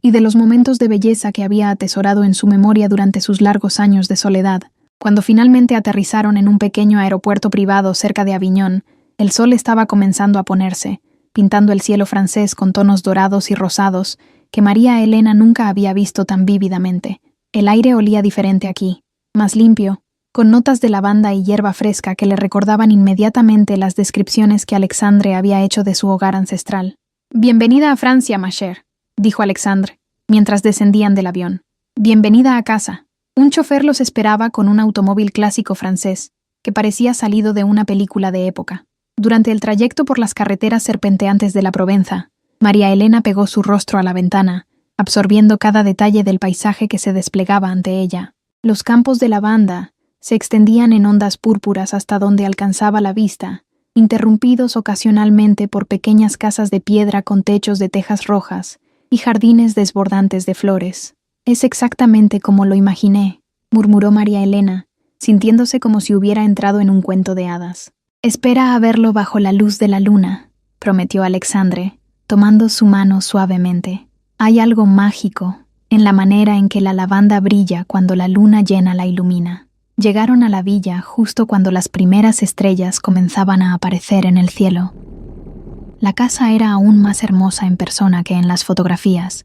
y de los momentos de belleza que había atesorado en su memoria durante sus largos años de soledad. Cuando finalmente aterrizaron en un pequeño aeropuerto privado cerca de Aviñón, el sol estaba comenzando a ponerse, pintando el cielo francés con tonos dorados y rosados que María Elena nunca había visto tan vívidamente. El aire olía diferente aquí, más limpio, con notas de lavanda y hierba fresca que le recordaban inmediatamente las descripciones que Alexandre había hecho de su hogar ancestral. «Bienvenida a Francia, ma chère», dijo Alexandre, mientras descendían del avión. «Bienvenida a casa». Un chofer los esperaba con un automóvil clásico francés, que parecía salido de una película de época. Durante el trayecto por las carreteras serpenteantes de la Provenza, María Elena pegó su rostro a la ventana, absorbiendo cada detalle del paisaje que se desplegaba ante ella. Los campos de lavanda se extendían en ondas púrpuras hasta donde alcanzaba la vista, interrumpidos ocasionalmente por pequeñas casas de piedra con techos de tejas rojas y jardines desbordantes de flores. «Es exactamente como lo imaginé», murmuró María Elena, sintiéndose como si hubiera entrado en un cuento de hadas. «Espera a verlo bajo la luz de la luna», prometió Alexandre, tomando su mano suavemente. Hay algo mágico en la manera en que la lavanda brilla cuando la luna llena la ilumina. Llegaron a la villa justo cuando las primeras estrellas comenzaban a aparecer en el cielo. La casa era aún más hermosa en persona que en las fotografías.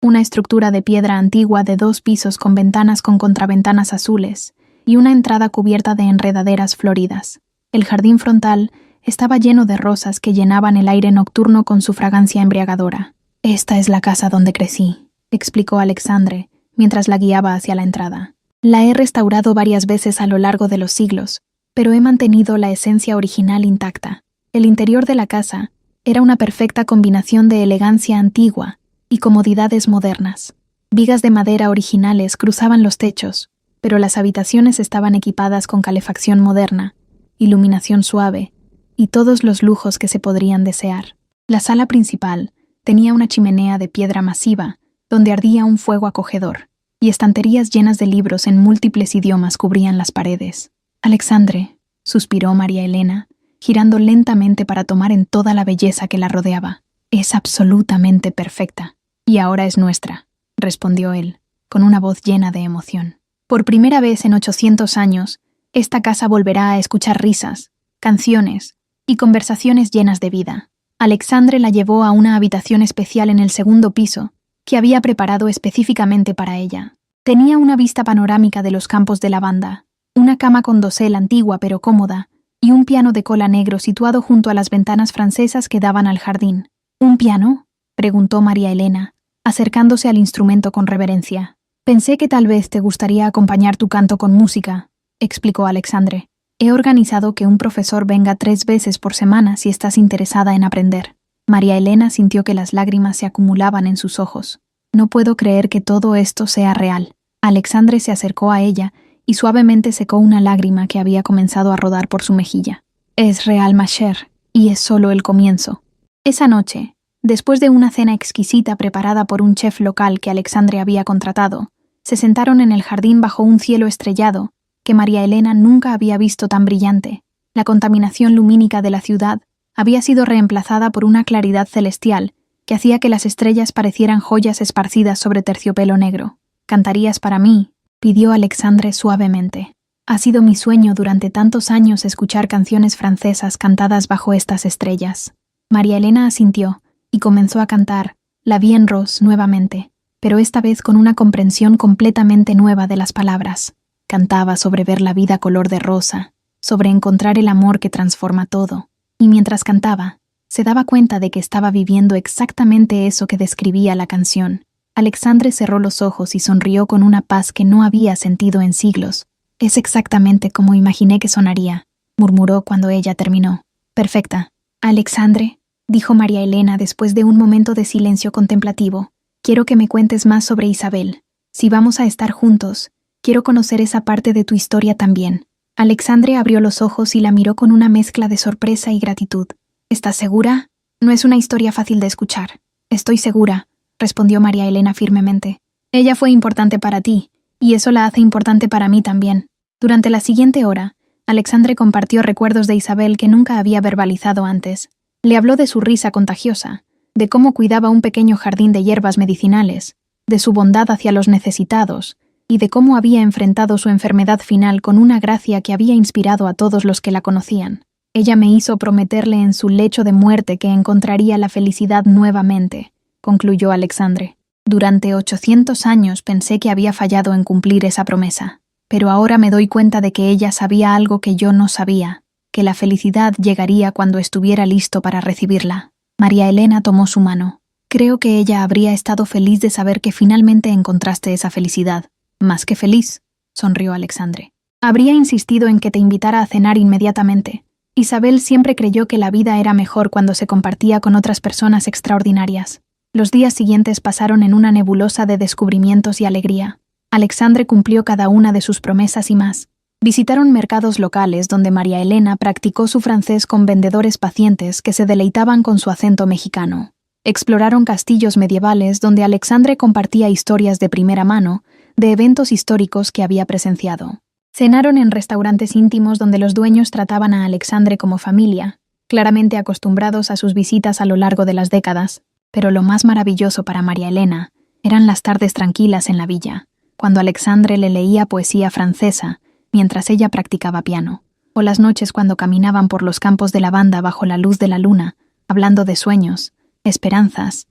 Una estructura de piedra antigua de 2 pisos con ventanas con contraventanas azules y una entrada cubierta de enredaderas floridas. El jardín frontal estaba lleno de rosas que llenaban el aire nocturno con su fragancia embriagadora. «Esta es la casa donde crecí», explicó Alexandre, mientras la guiaba hacia la entrada. «La he restaurado varias veces a lo largo de los siglos, pero he mantenido la esencia original intacta. El interior de la casa era una perfecta combinación de elegancia antigua y comodidades modernas. Vigas de madera originales cruzaban los techos, pero las habitaciones estaban equipadas con calefacción moderna, iluminación suave y todos los lujos que se podrían desear. La sala principal tenía una chimenea de piedra masiva donde ardía un fuego acogedor, y estanterías llenas de libros en múltiples idiomas cubrían las paredes. «Alexandre», suspiró María Elena, girando lentamente para tomar en toda la belleza que la rodeaba. «Es absolutamente perfecta. Y ahora es nuestra», respondió él, con una voz llena de emoción. «Por primera vez en 800 años, esta casa volverá a escuchar risas, canciones y conversaciones llenas de vida». Alexandre la llevó a una habitación especial en el 2º piso, que había preparado específicamente para ella. Tenía una vista panorámica de los campos de lavanda, una cama con dosel antigua pero cómoda, y un piano de cola negro situado junto a las ventanas francesas que daban al jardín. «¿Un piano?», preguntó María Elena, acercándose al instrumento con reverencia. «Pensé que tal vez te gustaría acompañar tu canto con música», explicó Alexandre. «He organizado que un profesor venga 3 veces por semana si estás interesada en aprender». María Elena sintió que las lágrimas se acumulaban en sus ojos. «No puedo creer que todo esto sea real». Alexandre se acercó a ella y suavemente secó una lágrima que había comenzado a rodar por su mejilla. «Es real, ma chère, y es solo el comienzo». Esa noche, después de una cena exquisita preparada por un chef local que Alexandre había contratado, se sentaron en el jardín bajo un cielo estrellado que María Elena nunca había visto tan brillante. La contaminación lumínica de la ciudad había sido reemplazada por una claridad celestial que hacía que las estrellas parecieran joyas esparcidas sobre terciopelo negro. «¿Cantarías para mí?», pidió Alexandre suavemente. «Ha sido mi sueño durante tantos años escuchar canciones francesas cantadas bajo estas estrellas». María Elena asintió y comenzó a cantar La Vie en Rose nuevamente, pero esta vez con una comprensión completamente nueva de las palabras. Cantaba sobre ver la vida color de rosa, sobre encontrar el amor que transforma todo, y mientras cantaba, se daba cuenta de que estaba viviendo exactamente eso que describía la canción. Alexandre cerró los ojos y sonrió con una paz que no había sentido en siglos. «Es exactamente como imaginé que sonaría», murmuró cuando ella terminó. «Perfecta». «Alexandre», dijo María Elena después de un momento de silencio contemplativo, «quiero que me cuentes más sobre Isabel. Si vamos a estar juntos, quiero conocer esa parte de tu historia también». Alexandre abrió los ojos y la miró con una mezcla de sorpresa y gratitud. «¿Estás segura? No es una historia fácil de escuchar». «Estoy segura», respondió María Elena firmemente. «Ella fue importante para ti, y eso la hace importante para mí también». Durante la siguiente hora, Alexandre compartió recuerdos de Isabel que nunca había verbalizado antes. Le habló de su risa contagiosa, de cómo cuidaba un pequeño jardín de hierbas medicinales, de su bondad hacia los necesitados, y de cómo había enfrentado su enfermedad final con una gracia que había inspirado a todos los que la conocían. Ella me hizo prometerle en su lecho de muerte que encontraría la felicidad nuevamente, concluyó Alexandre. Durante 800 años pensé que había fallado en cumplir esa promesa, pero ahora me doy cuenta de que ella sabía algo que yo no sabía, que la felicidad llegaría cuando estuviera listo para recibirla. María Elena tomó su mano. Creo que ella habría estado feliz de saber que finalmente encontraste esa felicidad. Más que feliz, sonrió Alexandre. Habría insistido en que te invitara a cenar inmediatamente. Isabel siempre creyó que la vida era mejor cuando se compartía con otras personas extraordinarias. Los días siguientes pasaron en una nebulosa de descubrimientos y alegría. Alexandre cumplió cada una de sus promesas y más. Visitaron mercados locales donde María Elena practicó su francés con vendedores pacientes que se deleitaban con su acento mexicano. Exploraron castillos medievales donde Alexandre compartía historias de primera mano de eventos históricos que había presenciado. Cenaron en restaurantes íntimos donde los dueños trataban a Alexandre como familia, claramente acostumbrados a sus visitas a lo largo de las décadas. Pero lo más maravilloso para María Elena eran las tardes tranquilas en la villa, cuando Alexandre le leía poesía francesa mientras ella practicaba piano, o las noches cuando caminaban por los campos de lavanda bajo la luz de la luna, hablando de sueños, esperanzas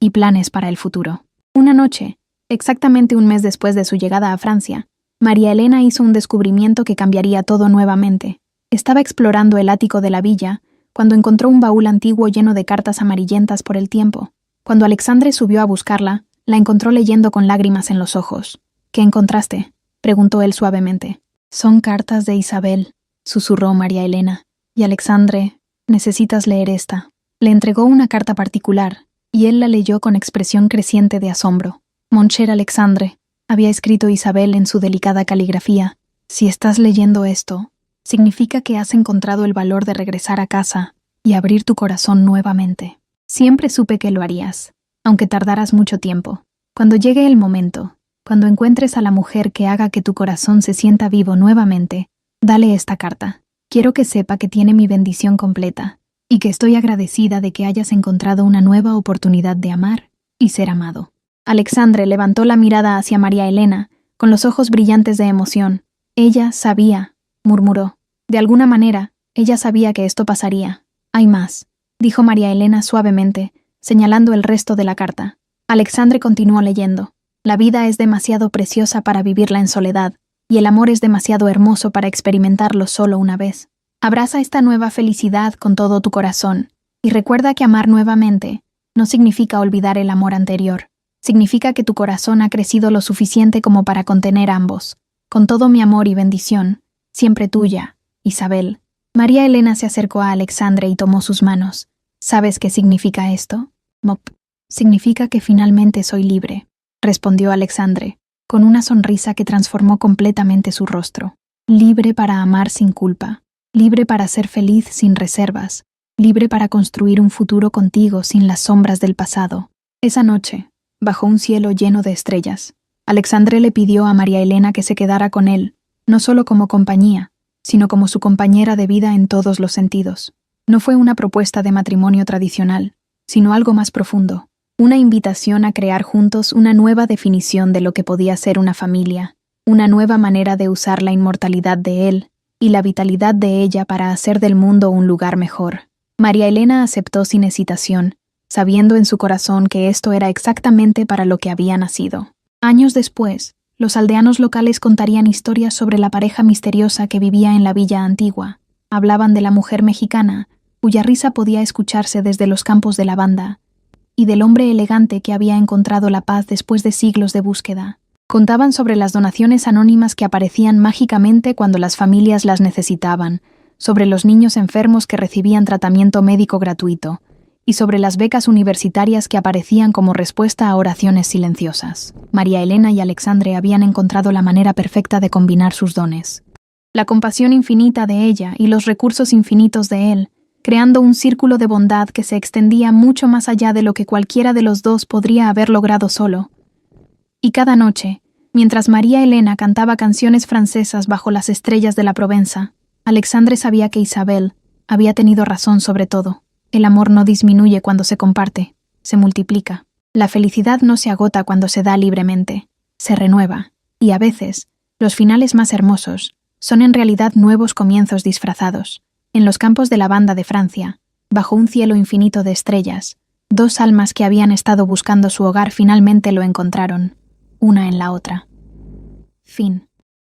y planes para el futuro. Una noche, exactamente un mes después de su llegada a Francia, María Elena hizo un descubrimiento que cambiaría todo nuevamente. Estaba explorando el ático de la villa cuando encontró un baúl antiguo lleno de cartas amarillentas por el tiempo. Cuando Alexandre subió a buscarla, la encontró leyendo con lágrimas en los ojos. «¿Qué encontraste?», preguntó él suavemente. «Son cartas de Isabel», susurró María Elena. «Y Alexandre, necesitas leer esta». Le entregó una carta particular, y él la leyó con expresión creciente de asombro. «Mon cher Alexandre», había escrito Isabel en su delicada caligrafía, «si estás leyendo esto, significa que has encontrado el valor de regresar a casa y abrir tu corazón nuevamente. Siempre supe que lo harías, aunque tardaras mucho tiempo. Cuando llegue el momento, cuando encuentres a la mujer que haga que tu corazón se sienta vivo nuevamente, dale esta carta. Quiero que sepa que tiene mi bendición completa y que estoy agradecida de que hayas encontrado una nueva oportunidad de amar y ser amado». Alexandre levantó la mirada hacia María Elena, con los ojos brillantes de emoción. «Ella sabía», murmuró. «De alguna manera, ella sabía que esto pasaría». «Hay más», dijo María Elena suavemente, señalando el resto de la carta. Alexandre continuó leyendo. «La vida es demasiado preciosa para vivirla en soledad, y el amor es demasiado hermoso para experimentarlo solo una vez. Abraza esta nueva felicidad con todo tu corazón, y recuerda que amar nuevamente no significa olvidar el amor anterior. Significa que tu corazón ha crecido lo suficiente como para contener ambos. Con todo mi amor y bendición, siempre tuya, Isabel». María Elena se acercó a Alexandre y tomó sus manos. «¿Sabes qué significa esto?» «Mop. Significa que finalmente soy libre», respondió Alexandre, con una sonrisa que transformó completamente su rostro. «Libre para amar sin culpa, libre para ser feliz sin reservas, libre para construir un futuro contigo sin las sombras del pasado». Esa noche, bajo un cielo lleno de estrellas, Alexandre le pidió a María Elena que se quedara con él, no solo como compañía, sino como su compañera de vida en todos los sentidos. No fue una propuesta de matrimonio tradicional, sino algo más profundo, una invitación a crear juntos una nueva definición de lo que podía ser una familia, una nueva manera de usar la inmortalidad de él y la vitalidad de ella para hacer del mundo un lugar mejor. María Elena aceptó sin hesitación, sabiendo en su corazón que esto era exactamente para lo que había nacido. Años después, los aldeanos locales contarían historias sobre la pareja misteriosa que vivía en la villa antigua. Hablaban de la mujer mexicana, cuya risa podía escucharse desde los campos de lavanda, y del hombre elegante que había encontrado la paz después de siglos de búsqueda. Contaban sobre las donaciones anónimas que aparecían mágicamente cuando las familias las necesitaban, sobre los niños enfermos que recibían tratamiento médico gratuito, y sobre las becas universitarias que aparecían como respuesta a oraciones silenciosas. María Elena y Alexandre habían encontrado la manera perfecta de combinar sus dones. La compasión infinita de ella y los recursos infinitos de él, creando un círculo de bondad que se extendía mucho más allá de lo que cualquiera de los dos podría haber logrado solo. Y cada noche, mientras María Elena cantaba canciones francesas bajo las estrellas de la Provenza, Alexandre sabía que Isabel había tenido razón sobre todo. El amor no disminuye cuando se comparte, se multiplica. La felicidad no se agota cuando se da libremente, se renueva, y a veces, los finales más hermosos son en realidad nuevos comienzos disfrazados. En los campos de lavanda de Francia, bajo un cielo infinito de estrellas, dos almas que habían estado buscando su hogar finalmente lo encontraron, una en la otra. Fin.